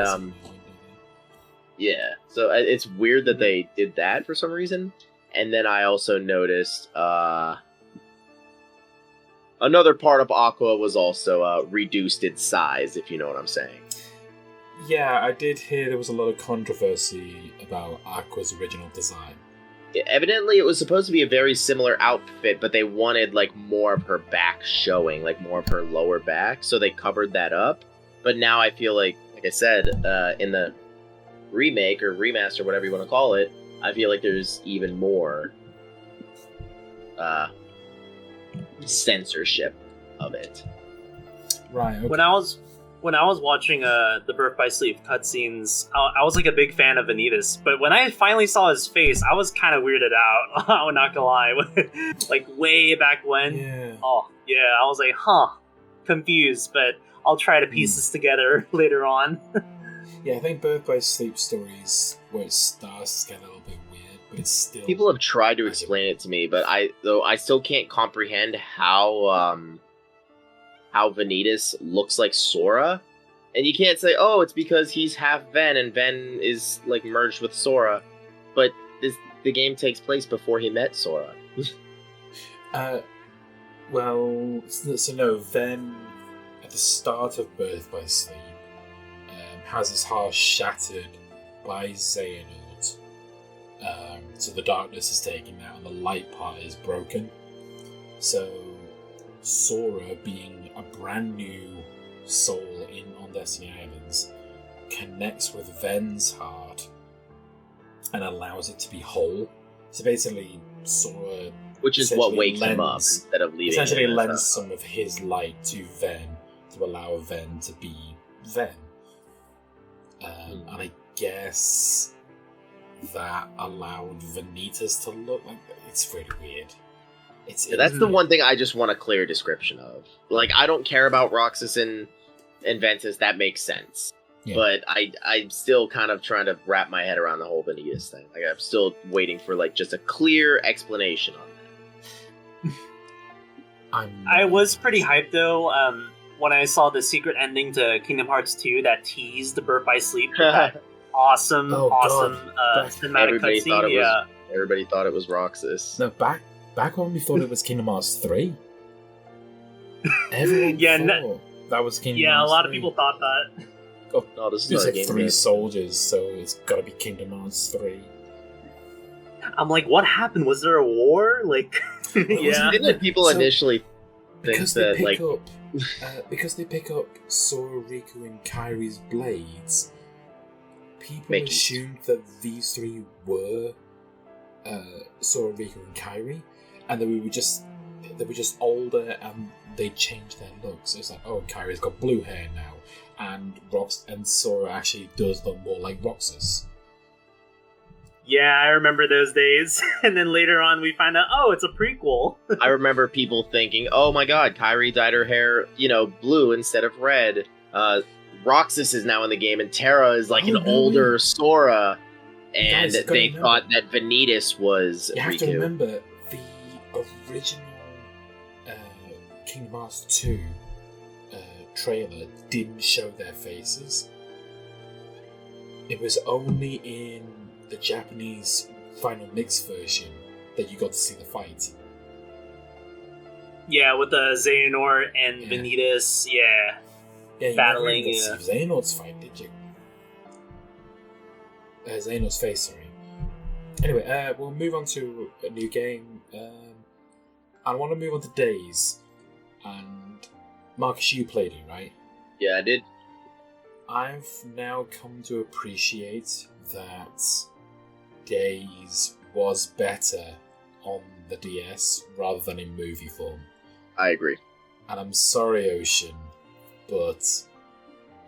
B: yeah, so it's weird that they did that for some reason. And then I also noticed another part of Aqua was also reduced in size, if you know what I'm saying.
A: Yeah, I did hear there was a lot of controversy about Aqua's original design.
B: Evidently, it was supposed to be a very similar outfit, but they wanted like more of her back showing, like more of her lower back, so they covered that up. But now I feel like I said, in the remake or remaster, whatever you want to call it, I feel like there's even more censorship of it.
A: Right. Okay.
C: When I was watching the Birth by Sleep cutscenes, I was like a big fan of Vanitas, but when I finally saw his face, I was kind of weirded out. I'm not gonna lie, like way back when.
A: Yeah.
C: Oh yeah, I was like, confused, but I'll try to piece this together later on.
A: Yeah, I think Birth by Sleep stories where it starts to get a little bit weird, but it's still.
B: People have tried to explain it to me, but I still can't comprehend how Vanitas looks like Sora. And you can't say, oh, it's because he's half Ven and Ven is like merged with Sora. But the game takes place before he met Sora.
A: Well, so no, Ven at the start of Birth by Sleep has his heart shattered by Xehanort. So the darkness is taken out and the light part is broken. So Sora, being a brand new soul on Destiny Islands, connects with Ven's heart and allows it to be whole. So basically, Sora,
B: which is what wakes him up instead of leaving.
A: Essentially, lends some of his light to Ven to allow Ven to be Ven. And I guess that allowed Vanitas to look like that. It's really weird.
B: That's the one thing I just want a clear description of. Like, I don't care about Roxas and Ventus, that makes sense. Yeah. But I'm still kind of trying to wrap my head around the whole Vanitas thing. Like, I'm still waiting for, like, just a clear explanation on
C: that. I was pretty hyped, though, when I saw the secret ending to Kingdom Hearts 2 that teased the Birth by Sleep with that awesome cinematic cutscene.
B: Everybody thought it was Roxas.
A: No, back when we thought it was Kingdom Hearts 3. Everyone thought that was Kingdom Hearts 3.
C: Yeah, a lot of people thought that.
A: Oh, no, this is like 3 soldiers, so it's gotta be Kingdom Hearts 3.
C: I'm like, what happened? Was there a war? Like, yeah.
B: Didn't people initially think that, like...
A: because they pick up Sora, Riku, and Kairi's blades, people assumed that these 3 were Sora, Riku, and Kairi, and they were just older and they changed their looks. It's like, oh, Kairi's got blue hair now, and Sora actually does look more like Roxas.
C: Yeah, I remember those days. And then later on we find out, oh, it's a prequel.
B: I remember people thinking, oh my god, Kairi dyed her hair, blue instead of red. Roxas is now in the game, and Terra is like older Sora. And they thought that Vanitas was
A: You
B: Riku.
A: have to remember, the original Kingdom Hearts 2 trailer didn't show their faces. It was only in the Japanese final mix version that you got to see the fight.
C: Yeah, with the Xehanort and Vanitas, battling.
A: You never see Xehanort's fight, did you? Xehanort's face, sorry. Anyway, we'll move on to a new game. I want to move on to Days. And Marcus, you played it, right?
B: Yeah, I did.
A: I've now come to appreciate that Days was better on the DS rather than in movie form.
B: I agree.
A: And I'm sorry, Ocean, but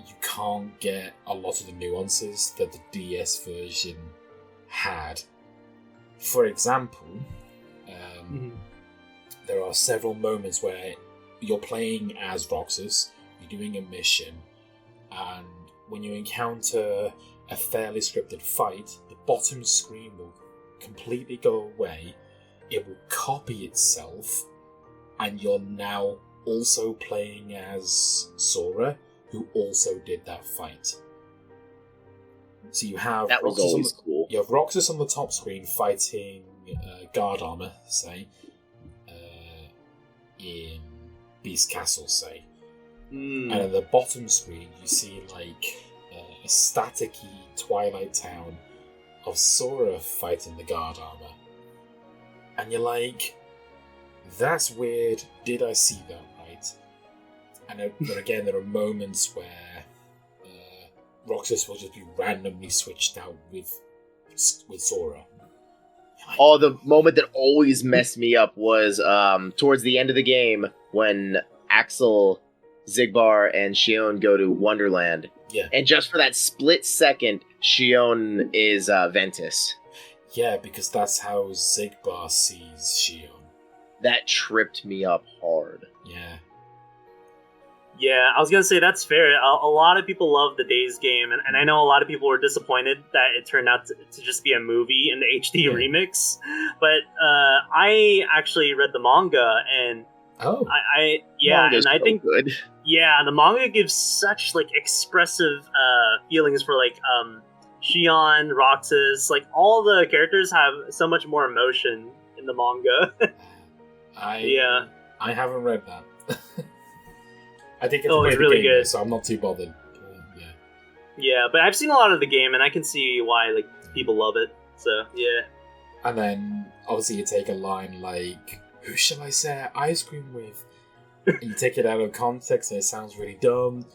A: you can't get a lot of the nuances that the DS version had. For example, there are several moments where you're playing as Roxas, you're doing a mission, and when you encounter a fairly scripted fight, the bottom screen will completely go away, it will copy itself, and you're now also playing as Sora, who also did that fight. So you have
B: That was always cool.
A: You have Roxas on the top screen fighting guard armor, say, in Beast Castle, say. And at the bottom screen, you see like a staticky Twilight Town of Sora fighting the guard armor. And you're like, that's weird. Did I see that right? And but again, there are moments where Roxas will just be randomly switched out with Sora.
B: Oh, the moment that always messed me up was towards the end of the game when Axel, Zigbar, and Shion go to Wonderland.
A: Yeah.
B: And just for that split second, Shion is Ventus.
A: Yeah, because that's how Zigbar sees Shion.
B: That tripped me up hard.
A: Yeah.
C: Yeah, I was gonna say that's fair. A lot of people love the Days game, and I know a lot of people were disappointed that it turned out to just be a movie in the HD remix. But I actually read the manga, and
B: Manga's
C: and I
B: so
C: think
B: good.
C: Yeah, the manga gives such like expressive feelings for like Shion, Roxas, like all the characters have so much more emotion in the manga.
A: I haven't read that. I think it's
C: really good,
A: so I'm not too bothered.
C: Yeah, but I've seen a lot of the game, and I can see why like people love it. So yeah.
A: And then obviously you take a line like, "Who shall I share ice cream with?" And you take it out of context, and it sounds really dumb.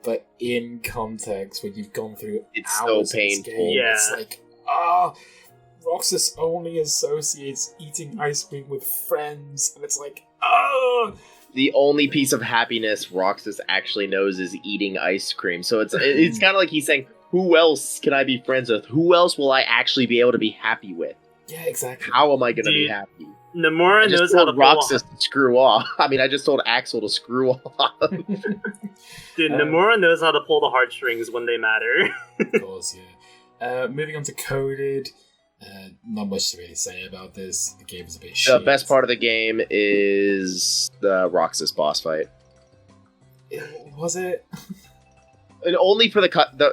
A: But in context, when you've gone through
B: it's
A: hours
B: so painful.
A: of this game, it's like, Roxas only associates eating ice cream with friends, and it's like,
B: The only piece of happiness Roxas actually knows is eating ice cream. So it's kind of like he's saying, who else can I be friends with? Who else will I actually be able to be happy with?
A: Yeah, exactly.
B: How am I going to be happy?
C: Nomura knows how to pull
B: Roxas to screw off. I mean, I just told Axel to screw off.
C: Dude, Nomura knows how to pull the heartstrings when they matter.
A: Of course, yeah. Moving on to Coded. Not much to really say about this. The game is a bit shit.
B: The best part of the game is the Roxas boss fight.
A: Was it?
B: And only for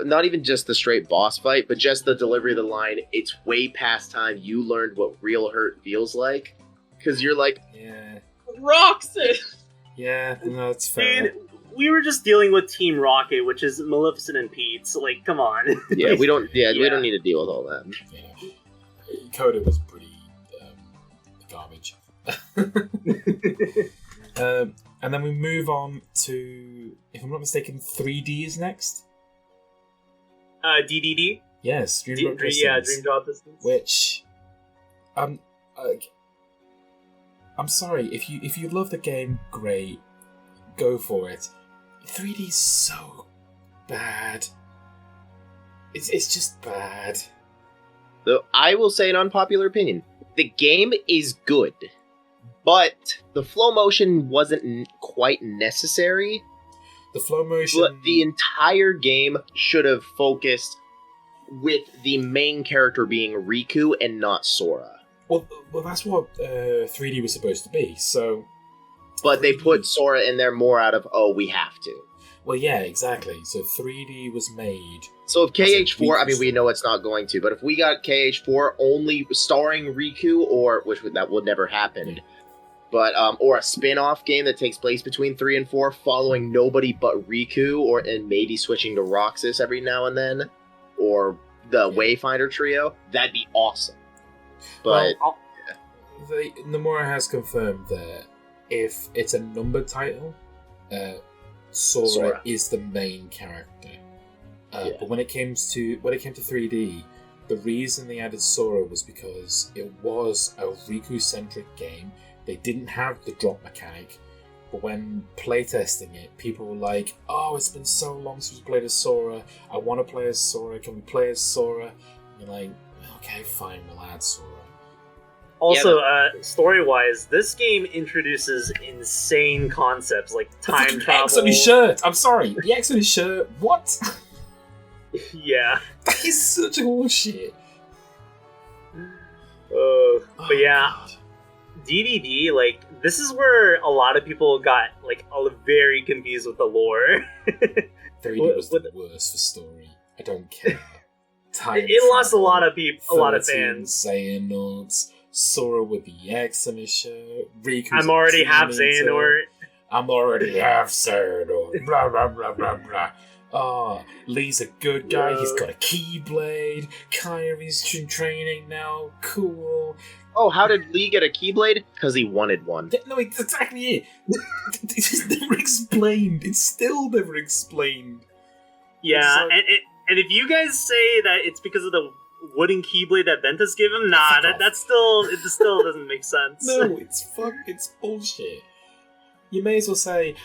B: not even just the straight boss fight, but just the delivery of the line, it's way past time you learned what real hurt feels like. Because you're like,
A: yeah,
B: Roxas!
A: Yeah, no, that's fair.
C: Dude, we were just dealing with Team Rocket, which is Maleficent and Pete, so like, come on.
B: Yeah, we don't need to deal with all that.
A: Yeah. Coda was pretty garbage. And then we move on to, if I'm not mistaken, 3D is next?
C: DDD?
A: Yes, Dream Drop Distance.
C: Yeah, Dream Drop Distance.
A: Which, I'm sorry, if you love the game, great, go for it. 3D is so bad. It's just bad.
B: Though I will say an unpopular opinion. The game is good, but the flow motion wasn't quite necessary.
A: The flow motion...
B: But the entire game should have focused with the main character being Riku and not Sora.
A: Well, that's what 3D was supposed to be, so...
B: But they put Sora in there more out of, we have to.
A: Well, yeah, exactly. So 3D was made...
B: So if KH4, I mean, we know it's not going to, but if we got KH4 only starring Riku, that would never happen,
A: yeah.
B: But or a spin-off game that takes place between 3 and 4, following nobody but Riku, and maybe switching to Roxas every now and then, or the Wayfinder trio, that'd be awesome. But
A: Nomura has confirmed that if it's a numbered title, Sora is the main character. But when it came to 3D, the reason they added Sora was because it was a Riku-centric game. They didn't have the drop mechanic, but when playtesting it, people were like, "Oh, it's been so long since we played as Sora. I want to play as Sora. Can we play as Sora?" And you're like, "Okay, fine, we'll add Sora."
C: Also, story-wise, this game introduces insane concepts like time travel.
A: X on his shirt. I'm sorry, the X on his shirt. What?
C: Yeah,
A: that is such horseshit. Oh,
C: But yeah.
A: God.
C: DDD, like, this is where a lot of people got, like, very confused with the lore.
A: 3D was the worst for story. I don't care. Time
C: It lost a
A: travel,
C: lot of people, a lot of
A: 13
C: fans.
A: Xehanorts, Sora with the X on his shirt, Riku's
C: I'm
A: a
C: already half
A: Adamonator.
C: Xehanort.
A: I'm already half Xehanort. Blah, blah, blah, blah, blah. Oh, Lee's a good guy.
C: Yeah.
A: He's got a Keyblade. Kyrie's in training now. Cool.
B: Oh, how did Lee get a Keyblade? Because he wanted one.
A: No, it's exactly it. It's never explained. It's still never explained.
C: Yeah,
A: So-
C: and if you guys say that it's because of the wooden Keyblade that Ventus gave him, nah,
A: Fuck off.
C: it still doesn't make sense.
A: No, it's bullshit. You may as well say,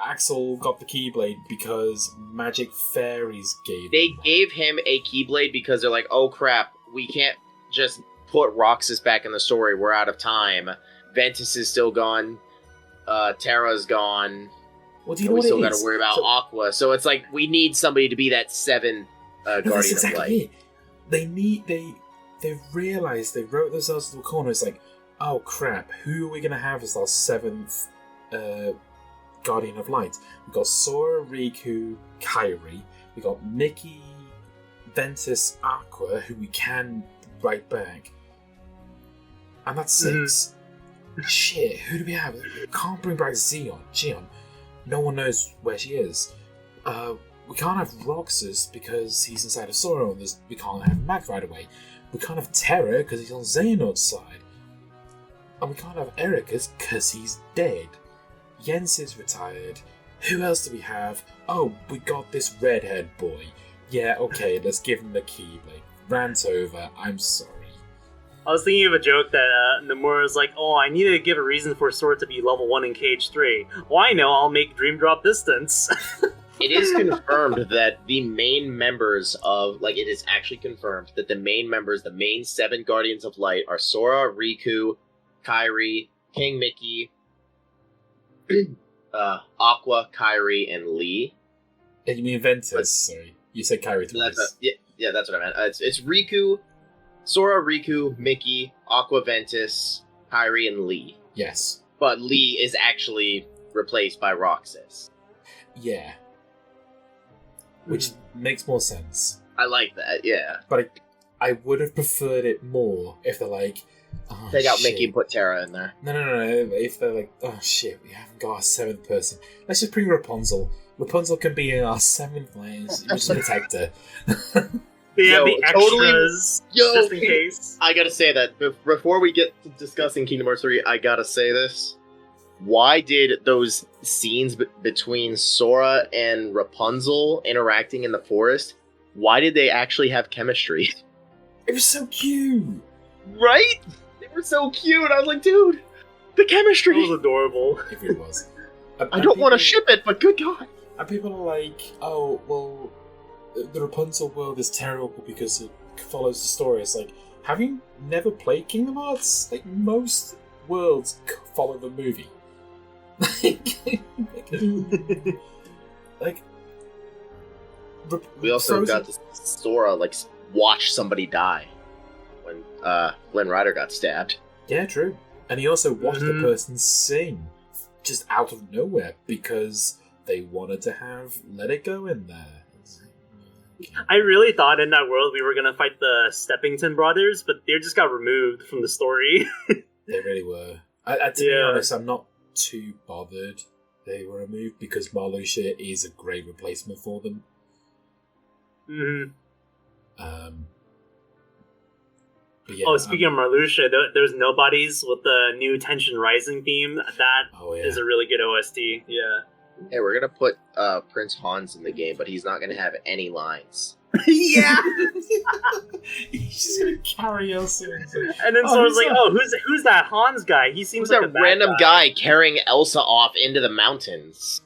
A: Axel got the Keyblade because magic fairies gave
B: They
A: him one.
B: gave him a Keyblade because they're like, oh crap, we can't just put Roxas back in the story. We're out of time. Ventus is still gone. Terra's gone.
A: Well, do you
B: And
A: know
B: we
A: what
B: still
A: it
B: got to
A: is?
B: worry about
A: So-
B: Aqua. So it's like we need somebody to be that 7
A: No,
B: Guardian
A: that's
B: of
A: exactly
B: Light.
A: it. They realized, they wrote themselves to the corner. It's like, oh crap, who are we gonna have as our 7th Guardian of Light? We got Sora, Riku, Kairi. We got Mickey, Ventus, Aqua, who we can write back, and that's 6. Shit, who do we have? Can't bring back Xion. No one knows where she is. We can't have Roxas because he's inside of Sora, and we can't have Mac right away. We can't have Terra because he's on Xehanort's side. And we can't have Ericus because he's dead. Jens is retired. Who else do we have? Oh, we got this redhead boy. Yeah, okay, let's give him the Keyblade. Rant over, I'm sorry.
C: I was thinking of a joke that Nomura's like, oh, I needed to give a reason for Sora to be level 1 in Cage 3. Well, I know, I'll make Dream Drop Distance.
B: It is confirmed that the main members of, like, it is actually confirmed that the main members, the main 7 Guardians of Light are Sora, Riku, Kairi, King Mickey, Aqua, Kairi, and Lee.
A: And you mean Ventus, sorry. You said Kairi twice.
B: Yeah, that's what I meant. It's Riku, Sora, Riku, Mickey, Aqua, Ventus, Kairi, and Lee.
A: Yes.
B: But Lee is actually replaced by Roxas.
A: Yeah. Which makes more sense.
B: I like that, yeah.
A: But I would have preferred it more if they're like, oh,
B: Take out
A: shit.
B: Mickey and put Terra in there.
A: No. If they're like, oh shit, we haven't got our 7th person. Let's just bring Rapunzel. Rapunzel can be in our 7th lane. We'll just protect her.
C: They have
B: Yo,
C: the
B: totally-
C: extras,
B: Yo,
C: just in case.
B: I gotta say that before we get to discussing Kingdom Hearts 3, I gotta say this. Why did those scenes between Sora and Rapunzel interacting in the forest, why did they actually have chemistry?
A: It was so cute.
B: Right? They were so cute. I was like, dude, the
C: It
B: chemistry.
C: was adorable.
A: If it was.
B: I don't want to ship it, but good God.
A: And people are like, oh, well, the Rapunzel world is terrible because it follows the story. It's like, have you never played Kingdom Hearts? Like, most worlds follow the movie. Like,
B: We also
A: Frozen-
B: got to Sora, like, watch somebody die when Flynn Rider got stabbed.
A: Yeah, true. And he also watched the
C: Mhm.
A: person sing just out of nowhere because they wanted to have Let It Go in there. It's like,
C: I really thought in that world we were gonna fight the Steppington brothers, but they just got removed from the story.
A: They really were. To be
C: Yeah.
A: honest, I'm not too bothered they were removed because Marluxia is a great replacement for them.
C: Mhm.
A: But yeah,
C: Oh, speaking of Marluxia, there's Nobodies with the new Tension Rising theme. That
A: oh yeah,
C: is a really good OST. Yeah.
B: Hey, we're gonna put Prince Hans in the game, but he's not gonna have any lines.
C: Yeah.
A: he's just gonna carry us in.
C: And then
A: Oh,
C: someone's
A: who's
C: like,
A: that?
C: "Oh, who's that Hans guy? He seems
B: Who's
C: like
B: that
C: a bad
B: random guy carrying Elsa off into the mountains?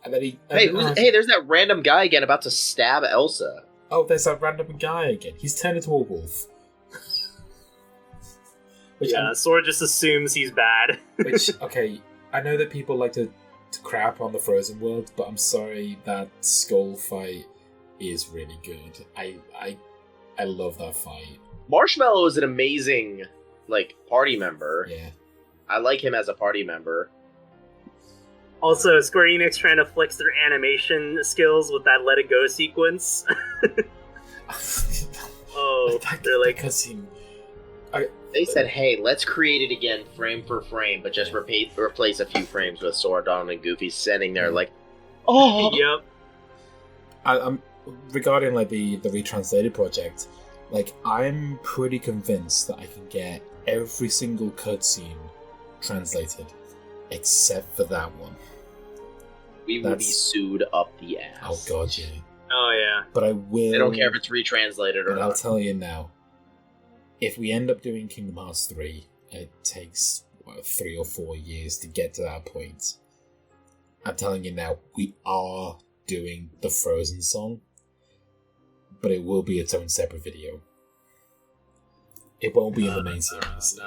A: And then he,
B: Hey, there's that random guy again about to stab Elsa.
A: oh, there's that random guy again. He's turned into a wolf. Which,
C: Yeah, Sora just assumes he's bad.
A: which, okay, I know that people like to crap on the Frozen world, but I'm sorry, that skull fight is really good. I love that fight.
B: Marshmallow is an amazing, like, party member.
A: Yeah.
B: I like him as a party member.
C: Also, Square Enix trying to flex their animation skills with that Let It Go sequence. Oh, they're like...
A: cutscene.
B: They said, hey, let's create it again frame for frame, but just replace a few frames with Sora, Donald, and Goofy standing there like, oh!
C: Yep.
A: I'm regarding like the retranslated project, like I'm pretty convinced that I can get every single cutscene translated except for that one.
B: We will be sued up the ass.
A: Oh god, yeah.
C: Oh yeah.
A: But I will.
B: I don't care if it's retranslated or
A: but
B: not.
A: I'll tell you now. If we end up doing Kingdom Hearts 3, it takes 3 or 4 years to get to that point. I'm telling you now, we are doing the Frozen song, but it will be its own separate video. It won't be in the main series.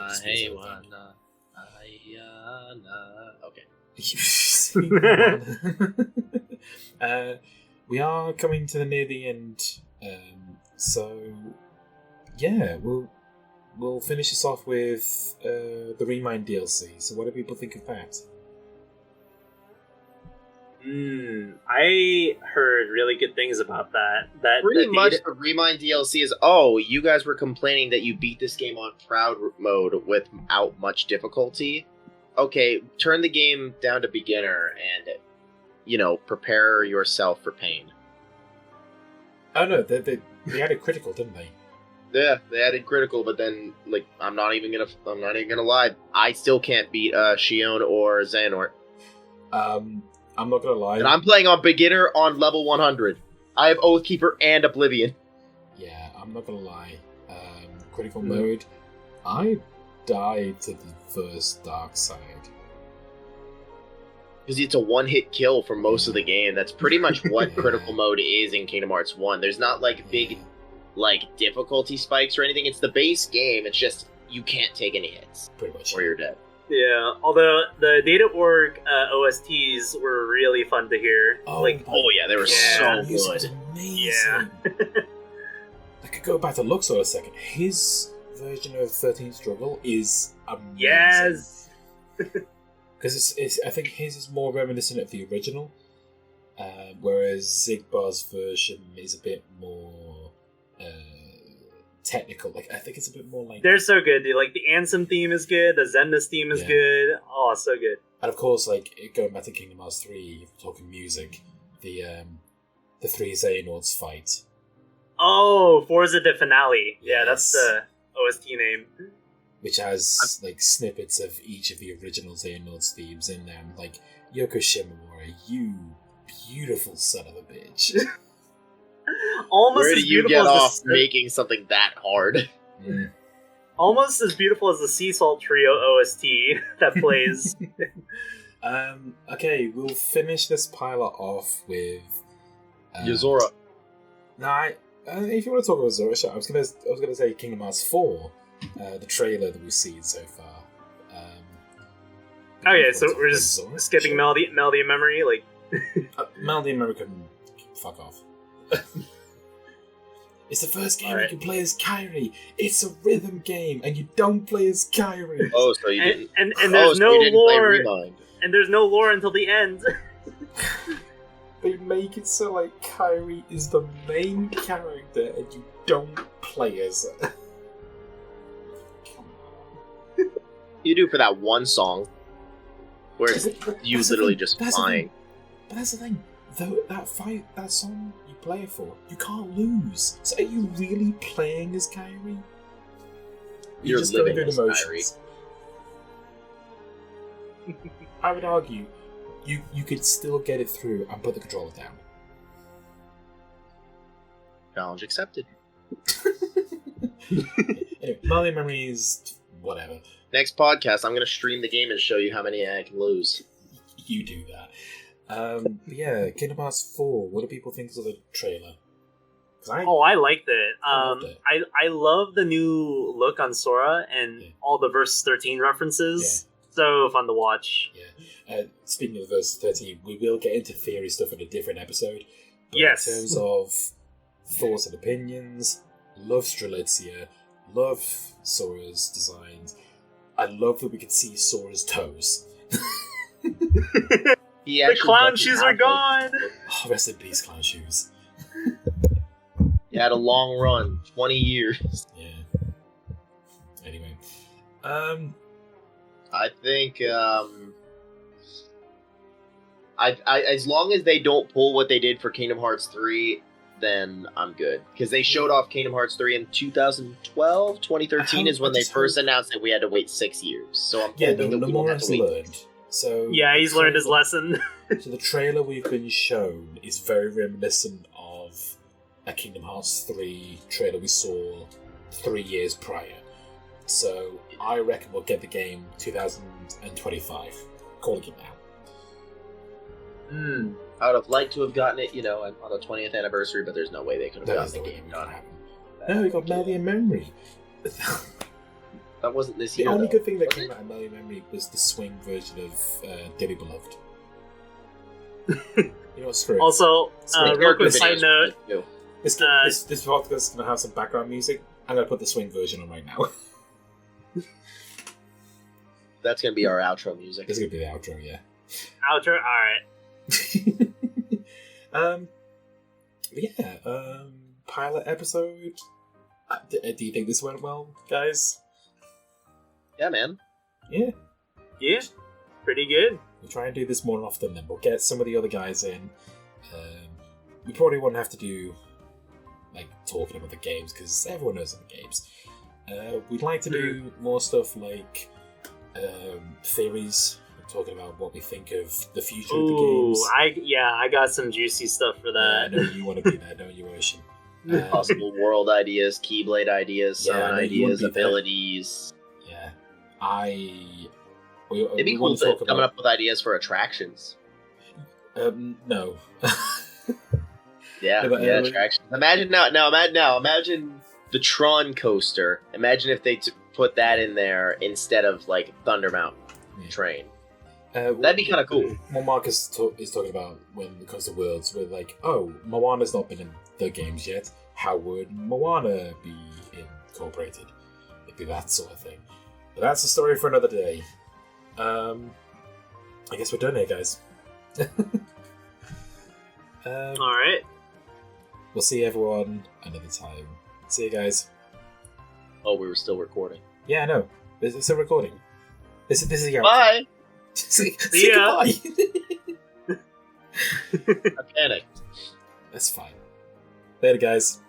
A: Okay. We are coming to near the end, so yeah, we'll finish this off with the Remind DLC. So what do people think of that?
C: I heard really good things about that.
B: Pretty much the Remind DLC is, oh, you guys were complaining that you beat this game on proud mode without much difficulty. Okay, turn the game down to beginner and, prepare yourself for pain.
A: Oh no, they added critical, didn't they?
B: Yeah, they added critical, but then, like, I'm not even gonna lie. I still can't beat Shion or Xehanort.
A: I'm not gonna lie.
B: And I'm playing on beginner on level 100. I have Oathkeeper and Oblivion.
A: Yeah, I'm not gonna lie. Critical mode, I died to the first dark side.
B: Because it's a one-hit kill for most of the game. That's pretty much what critical mode is in Kingdom Hearts 1. There's not, like, big, difficulty spikes or anything. It's the base game. It's just, you can't take any hits.
A: Pretty much.
B: Or you're dead.
C: Yeah, although the Data.org OSTs were really fun to hear.
B: Oh yeah, they were so good.
A: Amazing.
C: Yeah.
A: I could go back to Luxor a second. His version of 13th Struggle is amazing.
C: Yes!
A: Because I think his is more reminiscent of the original, whereas Zigbar's version is a bit more technical. Like, I think it's a bit more like...
C: They're so good, dude. Like, the Ansem theme is good, the Xemnas theme is good. Oh, so good.
A: And of course, like, going back to Kingdom Hearts 3, talking music, the three Xehanorts fight.
C: Oh, Forza de Finale. Yes. Yeah, that's the OST name.
A: Which has, like, snippets of each of the original Xehanorts themes in them. Like, Yoko Shimomura, you beautiful son of a bitch.
C: Almost
B: Where
C: as
B: do you
C: beautiful
B: get
C: as
B: off making something that hard?
C: Almost as beautiful as the Sea Salt Trio OST that plays.
A: Okay, we'll finish this pilot off with
B: Yozora.
A: Nah, if you want to talk about Yozora, sure. I was gonna say Kingdom Hearts 4, the trailer that we've seen so far.
C: Okay, so we're just skipping Melody and Memory, like.
A: Melody and Memory can fuck off. It's the first game you can play as Kairi. It's a rhythm game, and you don't play as Kairi.
B: Oh, so you didn't.
C: And there's no lore.
B: Rewind.
C: And there's no lore until the end.
A: They make it so like Kairi is the main character, and you don't play as her. Come on.
B: You do for that one song, where you literally just flying.
A: But that's the thing. Though that song you play it for, you can't lose. So are you really playing as Kairi?
B: You're
A: just
B: living
A: going
B: as
A: through the motions. I would argue you could still get it through and put the controller down.
B: Challenge accepted.
A: Anyway, Melody Memories, whatever.
B: Next podcast, I'm going to stream the game and show you how many I can lose.
A: You do that. Yeah, Kingdom Hearts 4. What do people think of the trailer?
C: I liked it.
A: Loved it.
C: I love the new look on Sora and all the Verse 13 references. Yeah. So fun to watch.
A: Yeah. Speaking of Verse 13, we will get into theory stuff in a different episode. But
C: yes.
A: in terms of thoughts and opinions, love Strelitzia, Love Sora's designs. I love that we can see Sora's toes.
C: The clown shoes are gone!
A: Oh, rest in peace, clown shoes.
B: He had a long run, 20 years.
A: Yeah. Anyway.
B: I think, as long as they don't pull what they did for Kingdom Hearts 3, then I'm good. Because they showed off Kingdom Hearts 3 in 2012, 2013 is when they first announced that we had to wait 6 years. So I'm hoping that we don't have to wait.
A: Learned. So
C: yeah, he's learned his lesson.
A: So the trailer we've been shown is very reminiscent of a Kingdom Hearts 3 trailer we saw 3 years prior. So I reckon we'll get the game 2025. Calling it now.
B: I would have liked to have gotten it, on the 20th anniversary, but there's no way they could have gotten the game done.
A: No, we got Melody and Memory.
B: That wasn't this
A: the
B: year.
A: The only
B: though.
A: good thing that came out of Melody and Memory was the swing version of Dearly Beloved. Screw it.
C: Also, real quick side note.
A: This podcast is going to have some background music. I'm going to put the swing version on right now.
B: That's going to be our outro music.
A: This is going to be the outro, yeah.
C: Outro? Alright.
A: Pilot episode. Do you think this went well, guys?
B: Yeah, man.
A: Yeah.
C: Yeah, pretty good.
A: We'll try and do this more often then. We'll get some of the other guys in. We probably won't have to do talking about the games because everyone knows the games. We'd like to do more stuff like theories, talking about what we think of the future of the games.
C: I got some juicy stuff for that.
A: I know you want to be there, don't you, Ocean?
B: Possible world ideas, Keyblade ideas, summon ideas, abilities.
A: Yeah.
B: It'd be cool to coming up with ideas for attractions.
A: No.
B: Yeah, attractions. Imagine imagine the Tron coaster. Imagine if they put that in there instead of Thunder Mountain train. That'd be kind of cool.
A: What Marcus is talking about when it comes to worlds, we're Moana's not been in the games yet. How would Moana be incorporated? It'd be that sort of thing. But that's a story for another day. I guess we're done here, guys.
C: Alright.
A: We'll see everyone another time. See you guys.
B: Oh, we were still recording.
A: Yeah, I know. It's still recording. This is the outro.
B: Bye!
A: See
C: ya.
A: Goodbye.
B: I panicked.
A: That's fine. Later, guys.